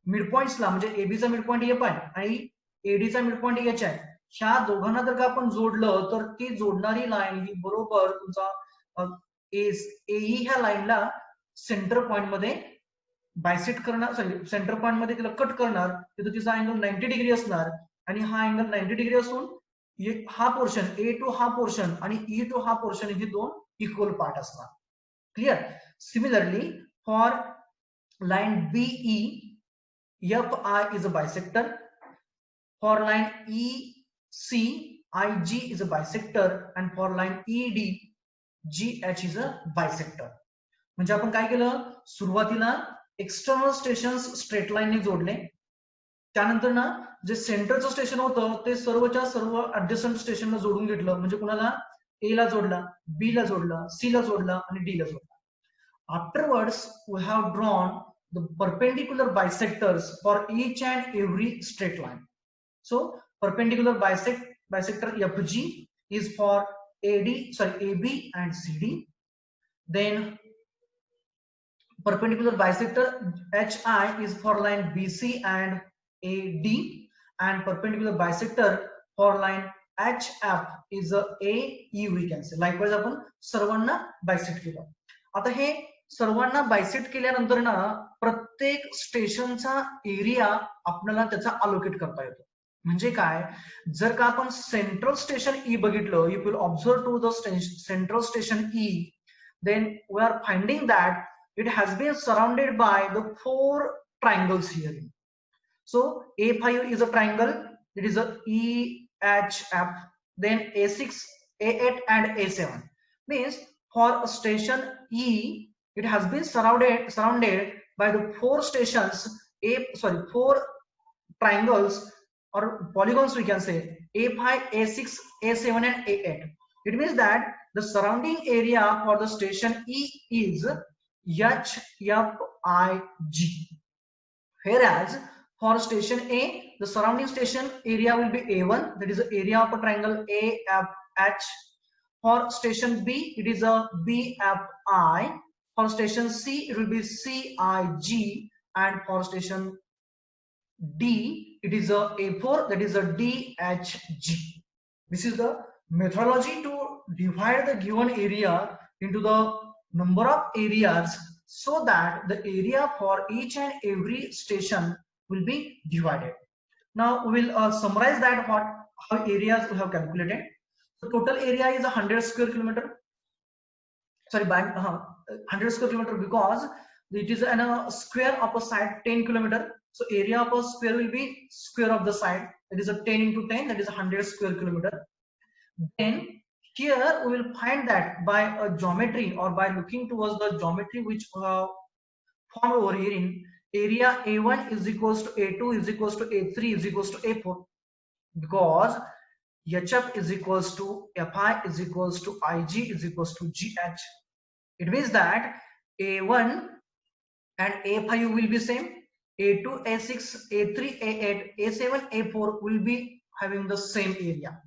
मिड पॉइंट्सला, म्हणजे AB चा मिड पॉइंट F आहे आणि AD चा मिड पॉइंट H आहे, ह्या दोघांना जर का आपण जोडलं तर ती जोडणारी लाईन ही बरोबर तुमचा AE ह्या लाईनला सेंटर पॉइंट मध्ये बायसेक्ट करणार, सॉरी सेंटर पॉइंट मध्ये तिला कट करणार, तिथं तिचा अँगल 90 डिग्री असणार आणि हा अँगल 90 डिग्री असून हा पोर्शन A टू हा पोर्शन आणि E टू हा पोर्शन हे दोन इक्वल पार्ट असणार. Clear. Similarly for line BE, FI is a bisector. For line EC, IG is a bisector and for line ED, GH is a bisector. म्हणजे आपण काय केलं, सुरुवातीला एक्सटर्नल स्टेशन्स स्ट्रेट लाईनने जोडले, त्यानंतर ना जे सेंटरचं स्टेशन होतं ते सर्वच्या सर्व ऍडजस्टंट स्टेशनला जोडून घेतलं, म्हणजे कुणाला, A ला जोडला, B ला जोडला, C ला जोडला आणि D ला जोडला. Afterwards we have drawn the perpendicular bisectors for each and every straight line. So perpendicular bisector FG is for AB and CD. Then perpendicular bisector HI is for line BC and AD, and perpendicular bisector for line HF is a AE we can say. Likewise आपण सर्वांना bisect केलं. आता हे सर्वांना bisect केल्यानंतर ना प्रत्येक स्टेशनचा area आपल्याला त्याचा अलोकेट करता येतो. म्हणजे काय, जर का आपण सेंट्रल स्टेशन E बघितलं, you will observe to the central station E, then we are finding that it has been surrounded by the 4 triangles here. So A5 is a triangle, it is a EHF, then A6, A8 and A7. Means for a station E, it has been surrounded by the 4 stations, 4 triangles or polygons we can say A5, A6, A7 and A8. It means that the surrounding area for the station E is HFIG. Whereas for station A, the surrounding station area will be A1, that is the area of a triangle AFH. For station B, it is a BFI. For station C, it will be CIG. And for station D, it is a A4, that is a DHG. This is the methodology to divide the given area into the number of areas so that the area for each and every station will be divided. Now we will summarize that how areas we have calculated. The total area is 100 square kilometer. Sorry, 100 square kilometer because it is a square of a side 10 kilometer. So area of a square will be square of the side. That is a 10 into 10. That is 100 square kilometer. Then here we will find that by a geometry or by looking towards the geometry which formed over here in area A1 is equals to A2 is equals to A3 is equals to A4 because HF is equals to FI is equals to IG is equals to GH. It means that A1 and A5 will be same. A2, A6, A3, A8, A7, A4 will be having the same area.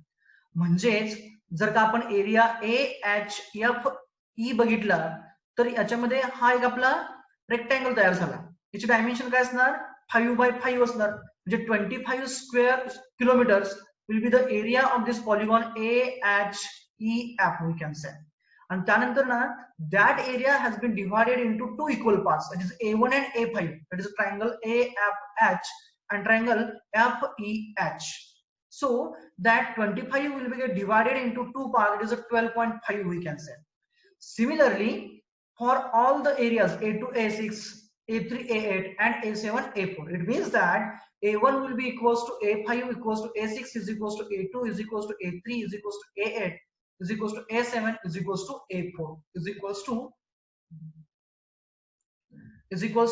म्हणजेच जर का आपण area AHFE बघितला तर याच्यामध्ये हा एक आपला रेक्टँगल तयार झाला. याची डायमेन्शन काय असणार 5x5 असणार म्हणजे 25 square kilometres will be the area of this polygon AHEF we can say. And त्यानंतर ना that area has been divided into two equal parts, that is A1 and A5, that is triangle AFH and triangle FEH. So that 25 will be divided into two parts, it is a 12.5 we can say. Similarly, for all the areas A2, A6, A3, A8 and A7, A4, it means that A1 will be equals to A5 equals to A6 is equals to A2 is equals to A3 is equals to A8 is equals to A7 is equals to A4 is equals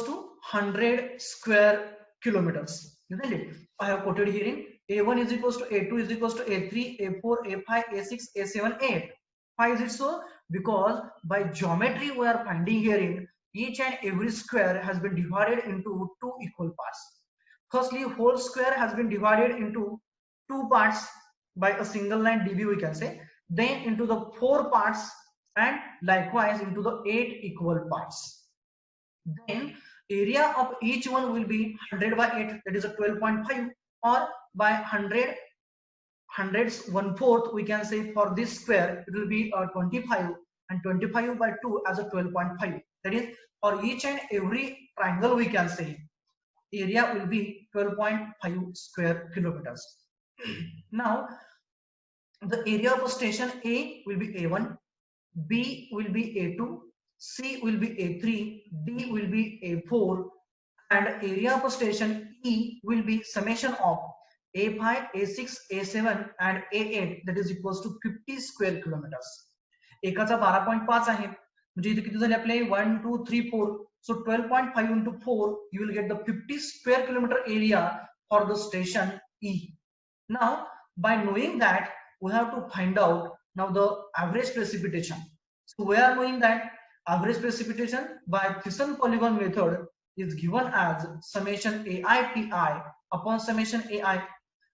to 100 square kilometers. Isn't it? I have quoted here in A1 is equals to A2 is equals to A3, A4, A5, A6, A7, A8. Why is it so? Because by geometry we are finding here in each and every square has been divided into two equal parts. Firstly, whole square has been divided into two parts by a single line DB we can say, then into the 4 parts and likewise into the 8 equal parts. Then area of each one will be 100 by 8, that is a 12.5, or by 100 hundreds 1/4 we can say for this square it will be 25 and 25 by 2 as a 12.5. That is for each and every triangle we can say area will be 12.5 square kilometers. Now the area of station A will be A1, B will be A2, C will be A3, D will be A4, and area of station E will be summation of A5, A6, A7 and A8, that is equals to 50 square kilometers. एकाचा 12.5 आहे म्हणजे इथे किती झाले आपले 1 2 3 4. So 12.5 into 4 you will get the 50 square kilometer area for the station E. Now by knowing that we have to find out now the average precipitation. So we are knowing that average precipitation by Thiessen polygon method is given as summation AIPI upon summation AI.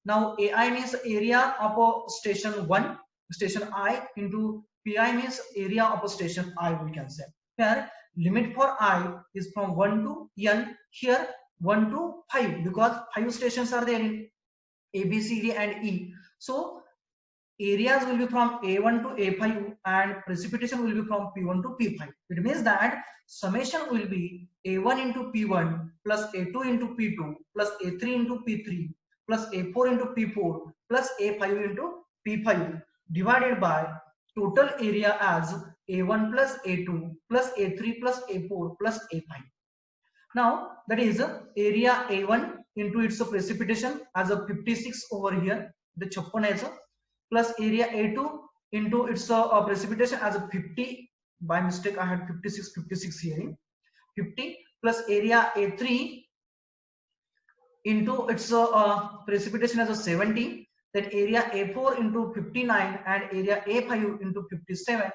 Now AI means area of a station 1, station I, into PI means area of a station I we can say. Here limit for I is from 1 to N, here 1 to 5 because 5 stations are there in A, B, C, D and E. So areas will be from A1 to A5 and precipitation will be from P1 to P5. It means that summation will be A1 into P1 plus A2 into P2 plus A3 into P3 plus A4 into P4 plus A5 into P5 divided by total area as A1 plus A2 plus A3 plus A4 plus A5. Now that is area A1 into its precipitation as a 56 over here, the 56 plus area A2 into its precipitation as a 50. By mistake I had 56 here, 50 plus area A3 into its precipitation as a 70, then area A4 into 59 and area A5 into 57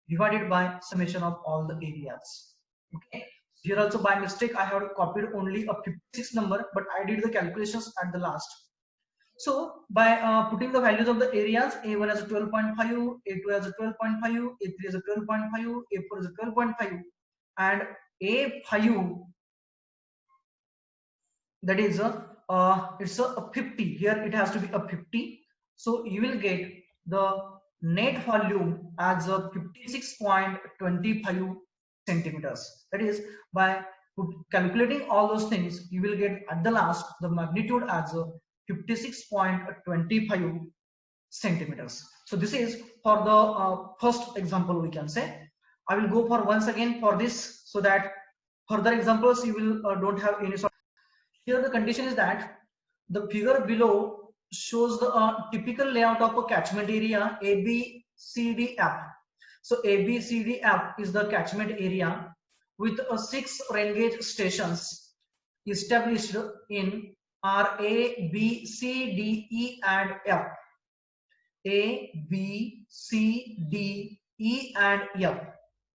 divided by summation of all the areas. Okay. Here also by mistake I have copied only a 56 number, but I did the calculations at the last. So by putting the values of the areas, A1 as a 12.5, A2 as a 12.5, A3 as a 12.5, A4 as a 12.5, and A5, that is it's a 50. Here it has to be a 50. So you will get the net volume as a 56.25 centimeters. That is, by calculating all those things, you will get at the last the magnitude as a 56.25 centimeters. So this is for the first example, we can say. I will go for once again for this, so that further examples you will don't have any sort. Here the condition is that the figure below shows the typical layout of a catchment area ABCDF. So ABCDF is the catchment area with 6 rain gauge stations established in R, A, B, C, D, E and F. A, B, C, D, E and F.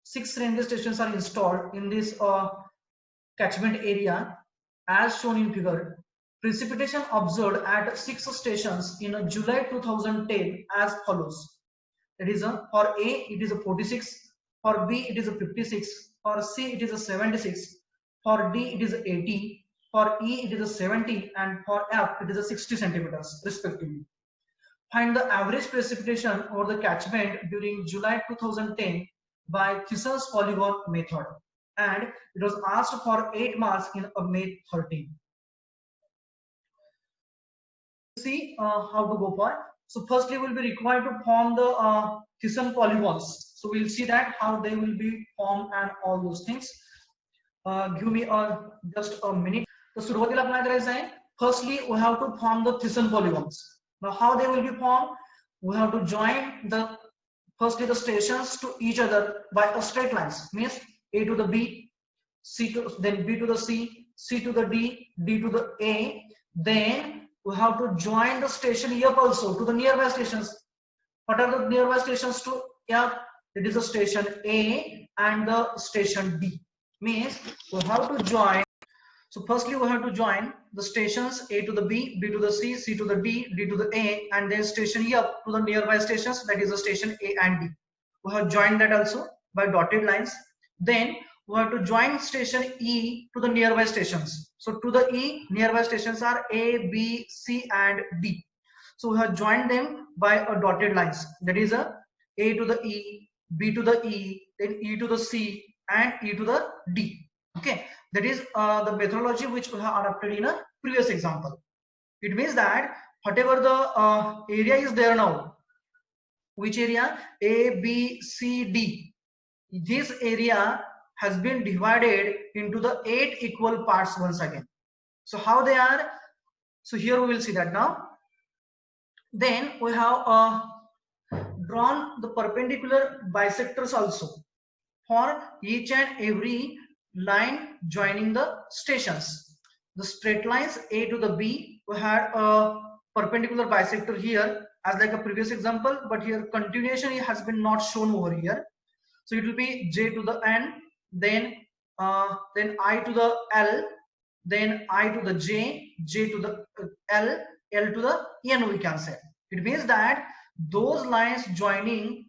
6 rain gauge stations are installed in this catchment area as shown in figure. Precipitation observed at 6 stations in July 2010 as follows. That is for A it is a 46, for B it is a 56, for C it is a 76, for D it is 80, for E it is a 70, and for F it is a 60 centimeters respectively. Find the average precipitation over the catchment during July 2010 by Thiesen's polygon method, and it was asked for 8 marks in May 13. See how to go for. So firstly we'll be required to form the Thiessen polygons. So we'll see that how they will be formed and all those things. Give me just a minute. So सुरुवातीला आपल्याला करायचं आहे. Firstly we have to form the Thiessen polygons. Now how they will be formed? We have to join the firstly the stations to each other by a straight lines. Means A to the B, C to then B to the C, C to the D, D to the A. Then we have to join the station F also to the nearby stations. What are the nearby stations to F? It is the station A and the station D. Means we have to join. So firstly we have to join the stations A to the B, B to the C, C to the D, D to the A, and then station F to the nearby stations, that is the station A and D. We have joined that also by dotted lines. Then we have to join station E to the nearby stations. So to the E, nearby stations are A, B, C and D. So we have joined them by a dotted lines. That is a to the E, B to the E, then E to the C and E to the D. Okay, that is the methodology which we have adopted in a previous example. It means that whatever the area is there now, which area? A, B, C, D. This area has been divided into the 8 equal parts once again. So how they are? So here we will see that now. Then we have drawn the perpendicular bisectors also for each and every line joining the stations. The straight lines A to the B, we had a perpendicular bisector here as like a previous example, but here continuation has been not shown over here. So it will be J to the N, then I to the L, then I to the J, J to the L, L to the N, we can say. It means that those lines joining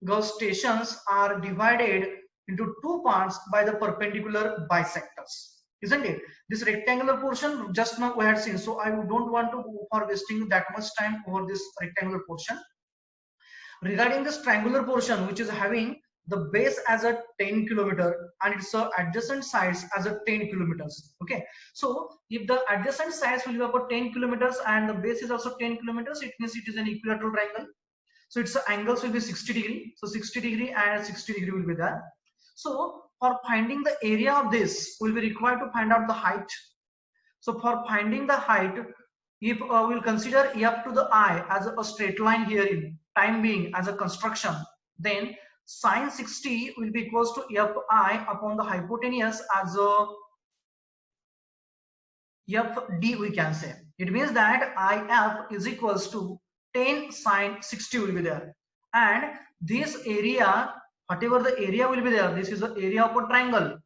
the stations are divided into 2 parts by the perpendicular bisectors, isn't it? This rectangular portion just now we had seen, so I don't want to go for wasting that much time over this rectangular portion. Regarding this triangular portion, which is having the base as a 10 kilometer and its adjacent sides as a 10 kilometers. Okay, so if the adjacent sides will be about 10 kilometers and the base is also 10 kilometers, it means it is an equilateral triangle. So its angles will be 60 degree. So 60 degree and 60 degree will be there. So for finding the area of this, we'll be required to find out the height. So for finding the height, if we'll consider F to the I as a straight line here in time being as a construction, then sine 60 will be equals to Fi upon the hypotenuse as a FD we can say. It means that IF is equals to 10 sine 60 will be there. And this area, whatever the area will be there, this is the area of a triangle.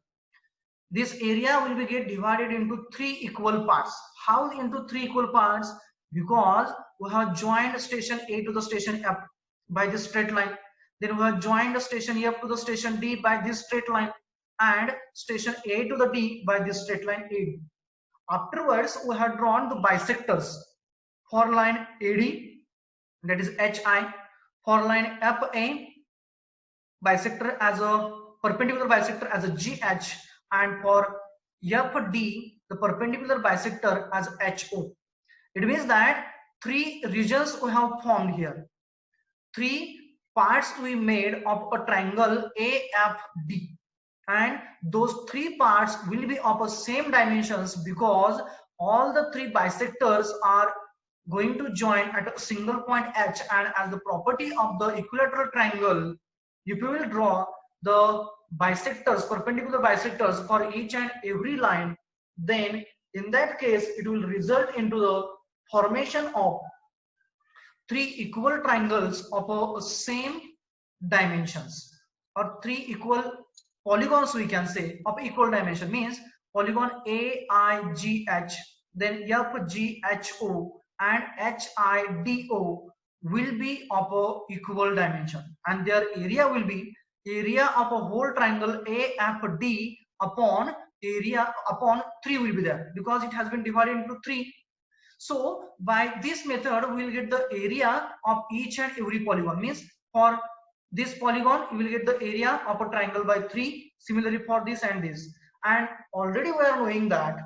This area will be get divided into 3 equal parts. How into 3 equal parts? Because we have joined station A to the station F by this straight line. Then we have joined the station F to the station D by this straight line, and station A to the D by this straight line AD. Afterwards, we have drawn the bisectors for line AD, that is HI, for line FA, bisector as a perpendicular bisector as a GH, and for FD, the perpendicular bisector as HO. It means that 3 regions we have formed here. 3 parts we made of a triangle AFD. And those 3 parts will be of the same dimensions because all the 3 bisectors are going to join at a single point H. And as the property of the equilateral triangle, if you will draw the bisectors, perpendicular bisectors for each and every line, then in that case it will result into the formation of 3 equal triangles of a same dimensions, or 3 equal polygons we can say of equal dimension. Means polygon AIGH, then FGHO and HIDO will be of a equal dimension, and their area will be area of a whole triangle AFD upon area upon 3 will be there, because it has been divided into 3. So by this method we will get the area of each and every polygon. Means for this polygon you will get the area of a triangle by 3. Similarly for this and this. And already we are knowing that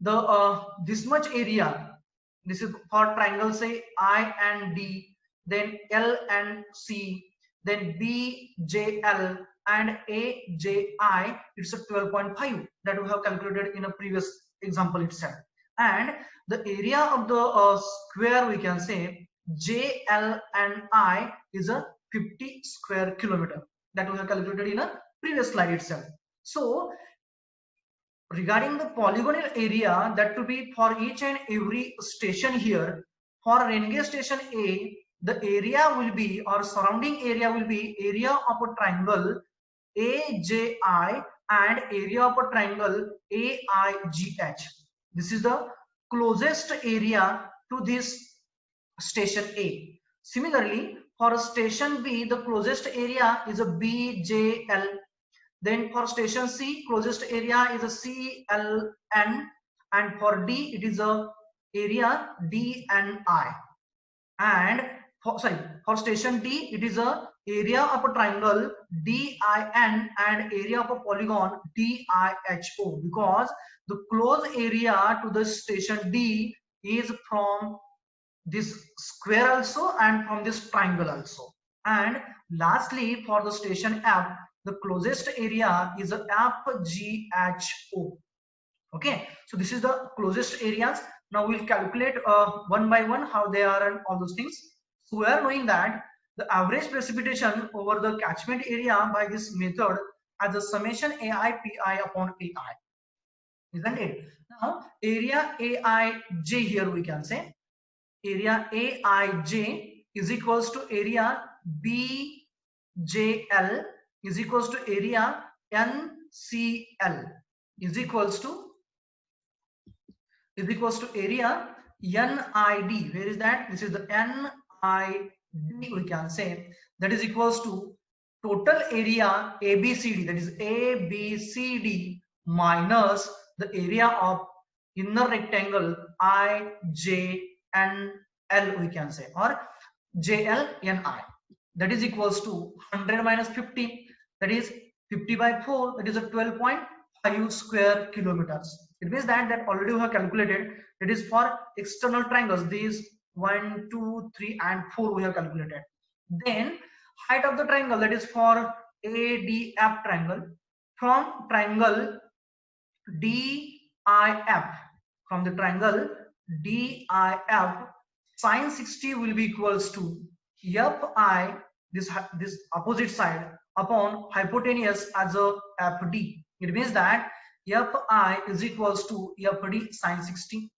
the this much area, this is for triangle say I and D, then L and C, then BJL and AJI. It's a 12.5 that we have calculated in a previous example itself. And the area of the square we can say JL and I is a 50 square kilometer that we have calculated in a previous slide itself. So regarding the polygonal area, that will be for each and every station here. For Renge station A, the area will be, or surrounding area will be area of a triangle AJI and area of a triangle AIGH. This is the closest area to this station A. Similarly, for station B, the closest area is a BJL. Then for station C, closest area is a CLN, and for D, it is a area DNI. And for station D, it is a area of a triangle DIN and area of a polygon DIHO, because the close area to the station D is from this square also and from this triangle also. And lastly, for the station F, the closest area is a FGHO. Okay, so this is the closest areas. Now we'll calculate one by one how they are and all those things. So we are knowing that the average precipitation over the catchment area by this method as a summation AI/PI upon AI, isn't it? Now area AIJ, here we can say area AIJ is equals to area BJL is equals to area NCL is equals to area NID. Where is that? This is the NID we can say, that is equals to total area ABCD, that is ABCD minus the area of inner rectangle IJNL we can say, or JLNI, that is equals to 100 minus 50, that is 50 by 4, that is a 12.5 square kilometers. It means that already we have calculated. It is for external triangles, these 1, 2, 3 and 4 we have calculated. Then height of the triangle, that is for ADF triangle, from triangle DIF, from the triangle DIF, sine 60 will be equals to FI, this opposite side, upon hypotenuse as a FD. It means that Fi is equals to Fd sine 60.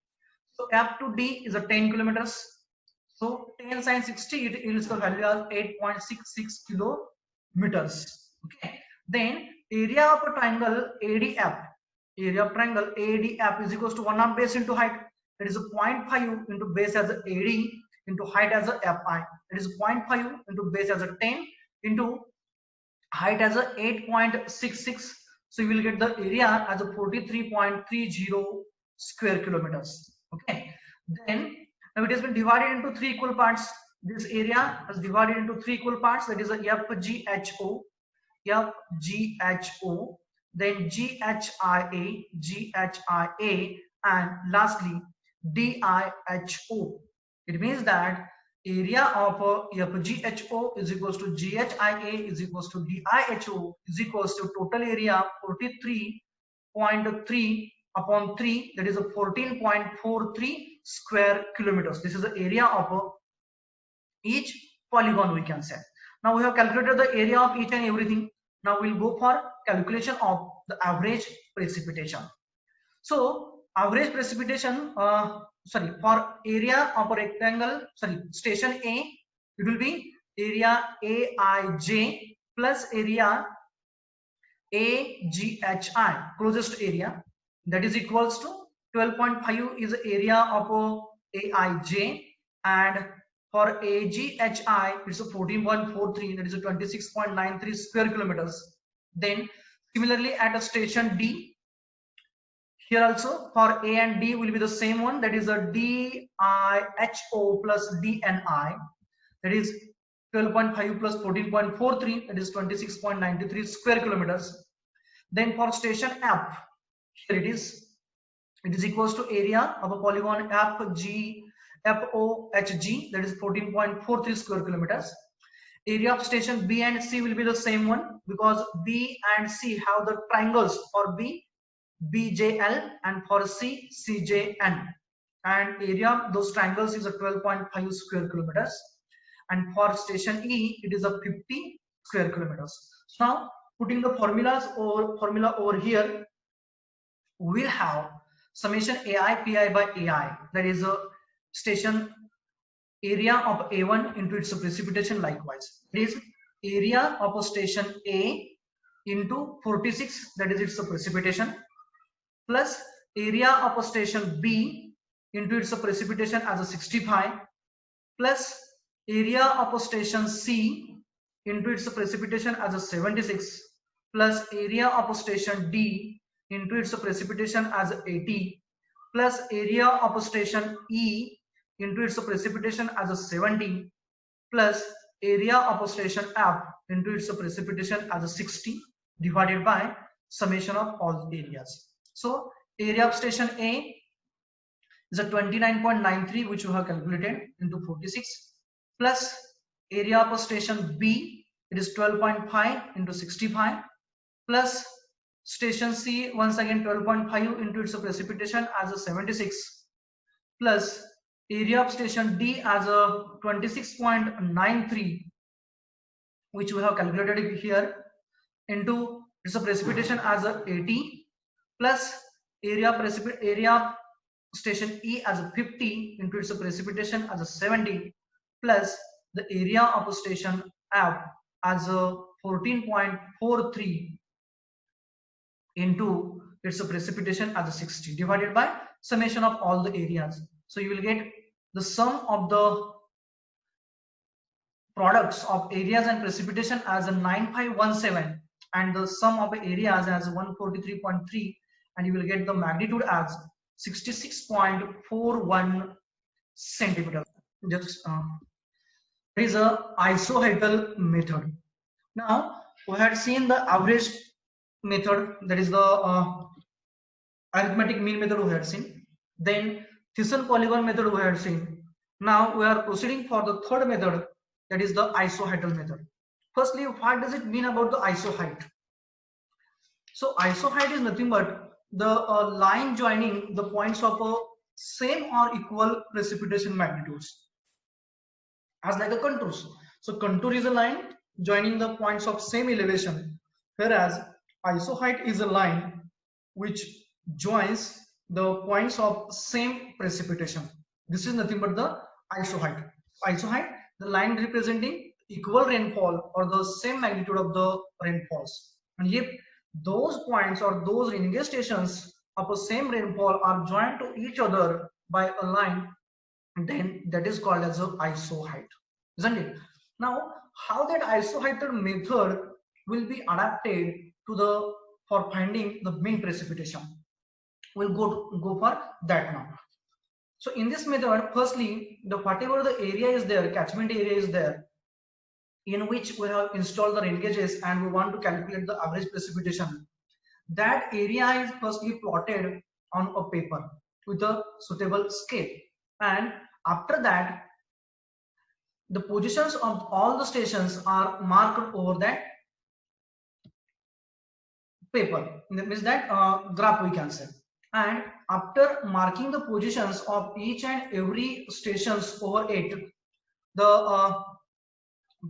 So F to D is a 10 kilometers. So 10 sine 60, it is the value of 8.66 kilometers. Okay. Then area of a triangle ADF, area of triangle ADF is equals to 1 half base into height. That is a 0.5 into base as a AD into height as a Fi. That is 0.5 into base as a 10 into height as a 8.66. So you will get the area as a 43.30 square kilometers. Okay. Then now it has been divided into 3 equal parts. This area is divided into 3 equal parts. That is a FGHO, FGHO, then GHIA, and lastly DIHO. It means that area of FGHO is equals to GHIA is equals to DIHO is equals to total area 43.3 upon 3, that is a 14.43 square kilometers. This is the area of each polygon, we can say. Now we have calculated the area of each and everything. Now we'll go for calculation of the average precipitation. So average precipitation, for area of a rectangle, station A, it will be area AIJ plus area AGHI, closest area, that is equals to 12.5 is the area of AIJ, and for AGHI it's a 14.43, that is a 26.93 square kilometers. Then similarly at a station D, here also for A and D will be the same one, that is a DIHO plus DNI, that is 12.5 plus 14.43, that is 26.93 square kilometers. Then for station F, here it is equals to area of a polygon FOHG, that is 14.43 square kilometers. Area of station B and C will be the same one, because B and C have the triangles, for B BJL and for C CJN, and area of those triangles is a 12.5 square kilometers, and for station E it is a 50 square kilometers. So now putting the formula over here, we will have summation AI PI by AI, that is a station area of A1 into its precipitation. Likewise, it is area of a station A into 46, that is its precipitation, plus area of a station B into its precipitation as a 65, plus area of a station C into its precipitation as a 76, plus area of a station D into its precipitation as 80, plus area of a station E into its precipitation as a 70, plus area of a station F into its precipitation as a 60, divided by summation of all areas. So area of station A is a 29.93, which we have calculated into 46, plus area of a station B, it is 12.5 into 65, plus station C once again 12.5 into its precipitation as a 76, plus area of station D as a 26.93, which we have calculated here, into its precipitation as a 80, plus area of station E as a 50 into its precipitation as a 70, plus the area of station F as a 14.43 into its precipitation as a 60, divided by summation of all the areas. So you will get the sum of the products of areas and precipitation as a 9517, and the sum of areas as 143.3, and you will get the magnitude as 66.41 centimeter. Just is a isohedral method. Now we had seen the average method, that is the arithmetic mean method we had seen. Then Thyssen polygon method we had seen. Now we are proceeding for the third method, that is the isohedral method. Firstly, what does it mean about the isoheight? So isoheight is nothing but the line joining the points of a same or equal precipitation magnitudes, as like a contours. So contour is a line joining the points of same elevation, whereas isoheight is a line which joins the points of same precipitation. This is nothing but the isoheight. Isoheight, the line representing equal rainfall or the same magnitude of the rainfalls. And if those points or those rain stations of the same rainfall are joined to each other by a line, then that is called as a isoheight, isn't it? Now, how that isoheight method will be adapted to the for finding the mean precipitation? We'll go for that now. So in this method, firstly, the whatever the area is there, catchment area is there, in which we have installed the rain gauges and we want to calculate the average precipitation. That area is firstly plotted on a paper with a suitable scale, and after that the positions of all the stations are marked over that paper. That means that graph we can say. And after marking the positions of each and every stations over it, the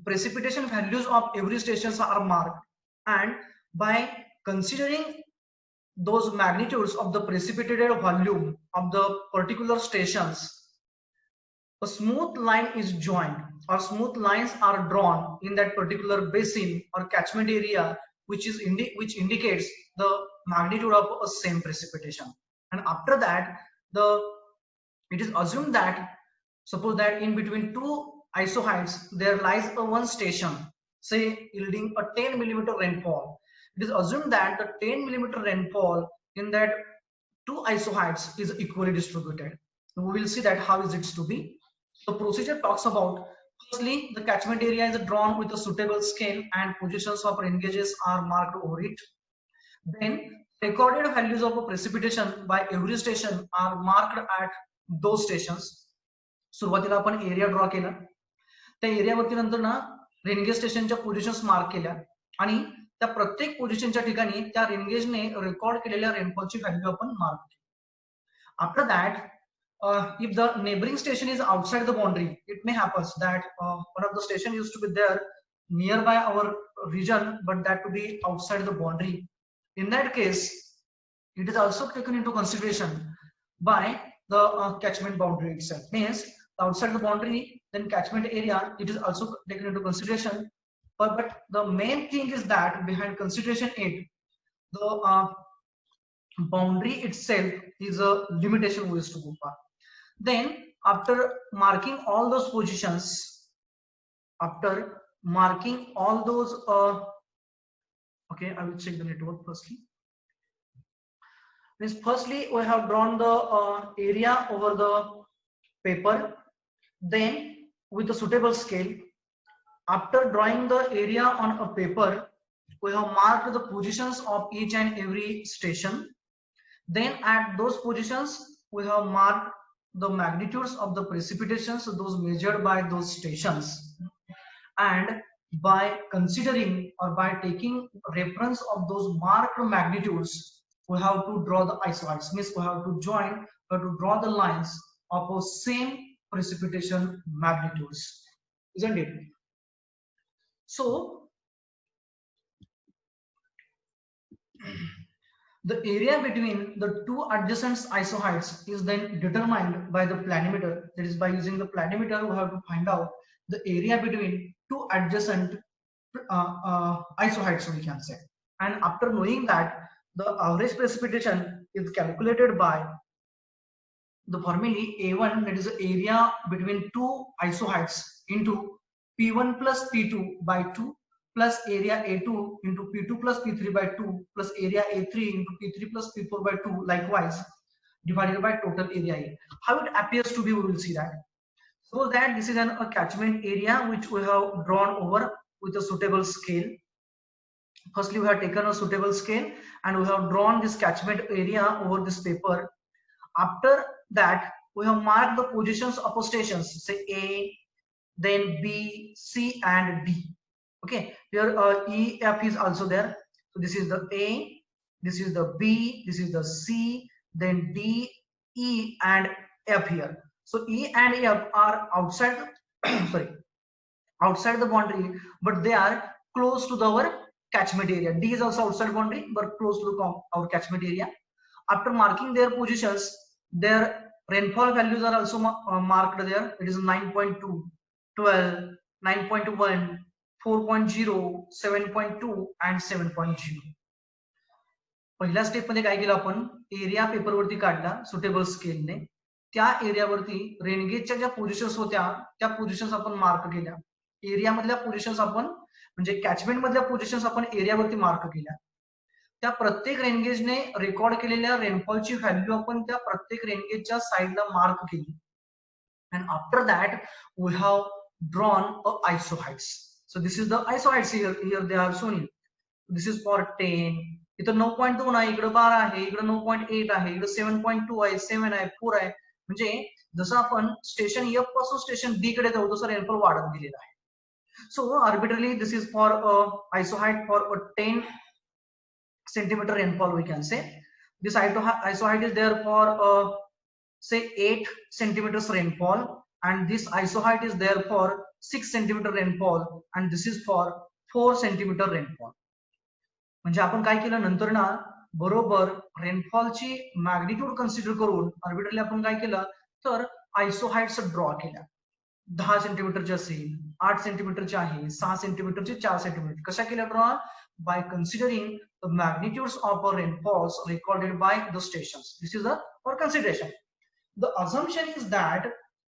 precipitation values of every stations are marked, and by considering those magnitudes of the precipitated volume of the particular stations, a smooth line is joined or smooth lines are drawn in that particular basin or catchment area, which indicates the magnitude of a same precipitation. And after that, it is assumed that, suppose that in between two isoheights there lies a one station, say yielding a 10 millimeter rainfall. It is assumed that the 10 millimeter rainfall in that two isoheights is equally distributed. We will see that how is it to be. The procedure talks about, firstly, the catchment area is drawn with a suitable scale and positions of rain gauges are marked over it. Then recorded values of a precipitation by every station are marked at those stations. सुरुवातीला आपण area draw केला, त्या एरियावरती नंतर ना rain gauge स्टेशनच्या positions mark केल्या आणि त्या प्रत्येक पोझिशनच्या ठिकाणी त्या रेनगेजने रेकॉर्ड केलेल्या रेनफॉलची व्हॅल्यू आपण मार्क केली. After that, if the neighboring station is outside the boundary, it may happen that one of the station used to be there nearby our region, but that to be outside the boundary. In that case, it is also taken into consideration by the catchment boundary itself. Means outside the boundary, then catchment area, it is also taken into consideration. But the main thing is that behind consideration the boundary itself is a limitation we used to go for. Then after marking all those positions, after marking all those okay, I will check the network firstly. Means firstly we have drawn the area over the paper, then with a suitable scale, after drawing the area on a paper, we have marked the positions of each and every station. Then at those positions we have marked the magnitudes of the precipitations, so those measured by those stations, and by considering or by taking reference of those marked magnitudes, we have to draw the isoheights. Means we have to join or to draw the lines of the same precipitation magnitudes, isn't it? So the area between the two adjacent isoheights is then determined by the planimeter. That is, by using the planimeter, we have to find out the area between two adjacent isoheights, we can say. And after knowing that, the average precipitation is calculated by the formula A1, that is the area between two isoheights, into P1 plus P2 by 2 plus area A2 into P2 plus P3 by 2 plus area A3 into P3 plus P4 by 2, likewise divided by total area A. How it appears to be, we will see that. So that this is a catchment area which we have drawn over with a suitable scale. Firstly, we have taken a suitable scale and we have drawn this catchment area over this paper. After that, we have marked the positions of stations, say A, then B, C, and D. Okay, here E, F is also there. So this is the A, this is the B, this is the C, then D, E, and F here. So E and F are outside, sorry, outside the boundary, but they are close to our catchment area. D is also outside boundary but close to our catchment area. After marking their positions, their rainfall values are also marked there. It is 9.2, 12, 9.1, 4.0, 7.2 and 7.0. पहिल्या step मध्ये काय केलं आपण, area पेपरवरती काढला suitable स्केलने. त्या एरियावरती रेनगेजच्या ज्या positions होत्या त्या पोझिशन्स आपण मार्क केल्या. एरिया मधल्या पोझिशन्स आपण म्हणजे कॅचमेंट मधल्या पोझिशन्स आपण एरियावरती मार्क केल्या. त्या प्रत्येक रेनगेजने रेकॉर्ड केलेल्या रेनफॉलची व्हॅल्यू आपण त्या प्रत्येक रेनगेजच्या साइडला मार्क केली. And after that we have drawn a isohyets. So this is the isohyets here they are shown. This is for 10. इथं 9.2 आहे, इकडे 12 आहे, इकडे 9.8 आहे, इकडे 7.2 आहे, 7 आहे, 4 आहे. म्हणजे जसं आपण स्टेशन F पासून स्टेशन D कडे जाऊ तसं रेनफॉल वाढत गेलेला आहे. So arbitrarily this is for a isoheight for a 10 centimeter rainfall we can say. This isoheight is there for say 8 centimeters rainfall, and this isoheight is there for 6 centimeter rainfall, and this is for 4 centimeter rainfall. म्हणजे आपण काय केलं नंतर ना बरोबर रेनफॉलची magnitude consider करून arbitrarily आपण काय केलं तर आयसोहाइट्स ड्रॉ केल्या. 10 सेंटीमीटरचे असेल, 8 सेंटीमीटरचे आहे, 6 सेंटीमीटरचे, 4 सेंटीमीटर. कशा केल्या draw? By considering the magnitudes of rainfalls recorded by the stations. This is for consideration. The assumption is that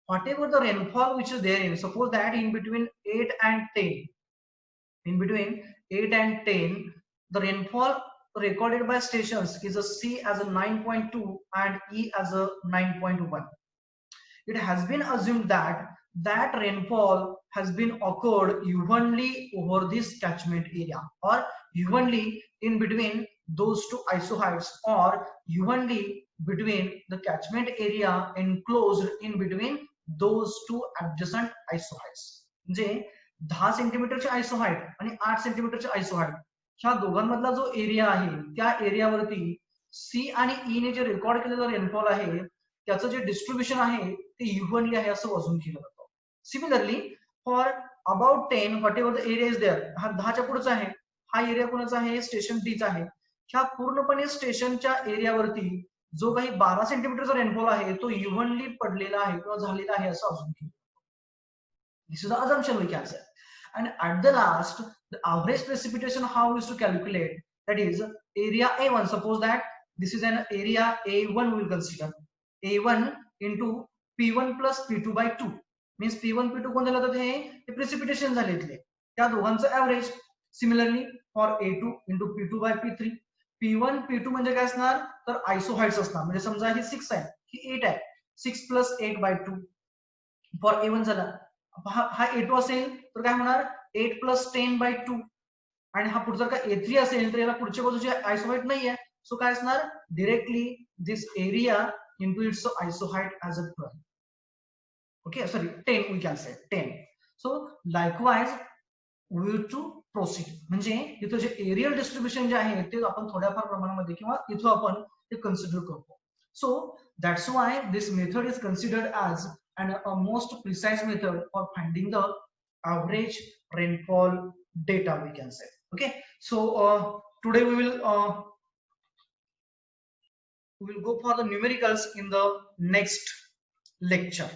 whatever the rainfall which is there in, suppose that in between 8 and 10, the rainfall recorded by stations is a C as a 9.2 and E as a 9.1. It has been assumed that rainfall has been occurred evenly over this catchment area, or evenly in between those two isoheights, or evenly between the catchment area enclosed in between those two adjacent isoheights. म्हणजे 10 सेंटीमीटरचे आयसोहाइट आणि 8 सेंटीमीटरचे आयसोहाइट ह्या दोघांमधला जो area आहे त्या एरियावरती सी आणि ई ने जे record केलेलं rainfall आहे त्याचं जे डिस्ट्रीब्युशन आहे ते इव्हनली आहे असं वजून केलं जातं. Similarly for about 10 whatever the area is there, हा 10च्या पुढचा आहे, हा एरिया कोणाचा आहे स्टेशन डीचा आहे. ह्या पूर्णपणे स्टेशनच्या एरियावरती जो काही 12 सेंटीमीटरचा रेनफॉल आहे तो इव्हनली पडलेला आहे किंवा झालेला आहे असं अजून केलं. This is the assumption we can say. And at the last, the average precipitation how is to calculate, that is area A1. Suppose that this is an area A1 we will consider. A1 into P1 plus P2 by 2 means P1 P2 कोण झालं तर हे precipitation झाले इथले त्या दोघांचं average. Similarly for A2 into P2 by P3, P1 P2 म्हणजे काय असणार तर आयसोहाइट्स असणार. म्हणजे समजा ही 6 आहे ही 8 आहे, 6 plus 8 by 2 for A1 झाला. हा A2 असेल तर काय होणार 8 plus 10 by 2, आणि हा पुढचा का A3 असेल तर याला पुढच्या बाजूचे आयसोहाइट नाहीये. सो काय असणार directly this area into its isohyet as a 12. Okay sorry 10 we can say 10. So likewise we to proceed. म्हणजे इथं जे एरियल डिस्ट्रीब्युशन जे आहे ते आपण थोड्याफार प्रमाणामध्ये किंवा इथं आपण ते कन्सिडर करतो. So that's why this method is considered as and a most precise method for finding the average rainfall data we can say. Okay, so today we will go for the numericals in the next lecture.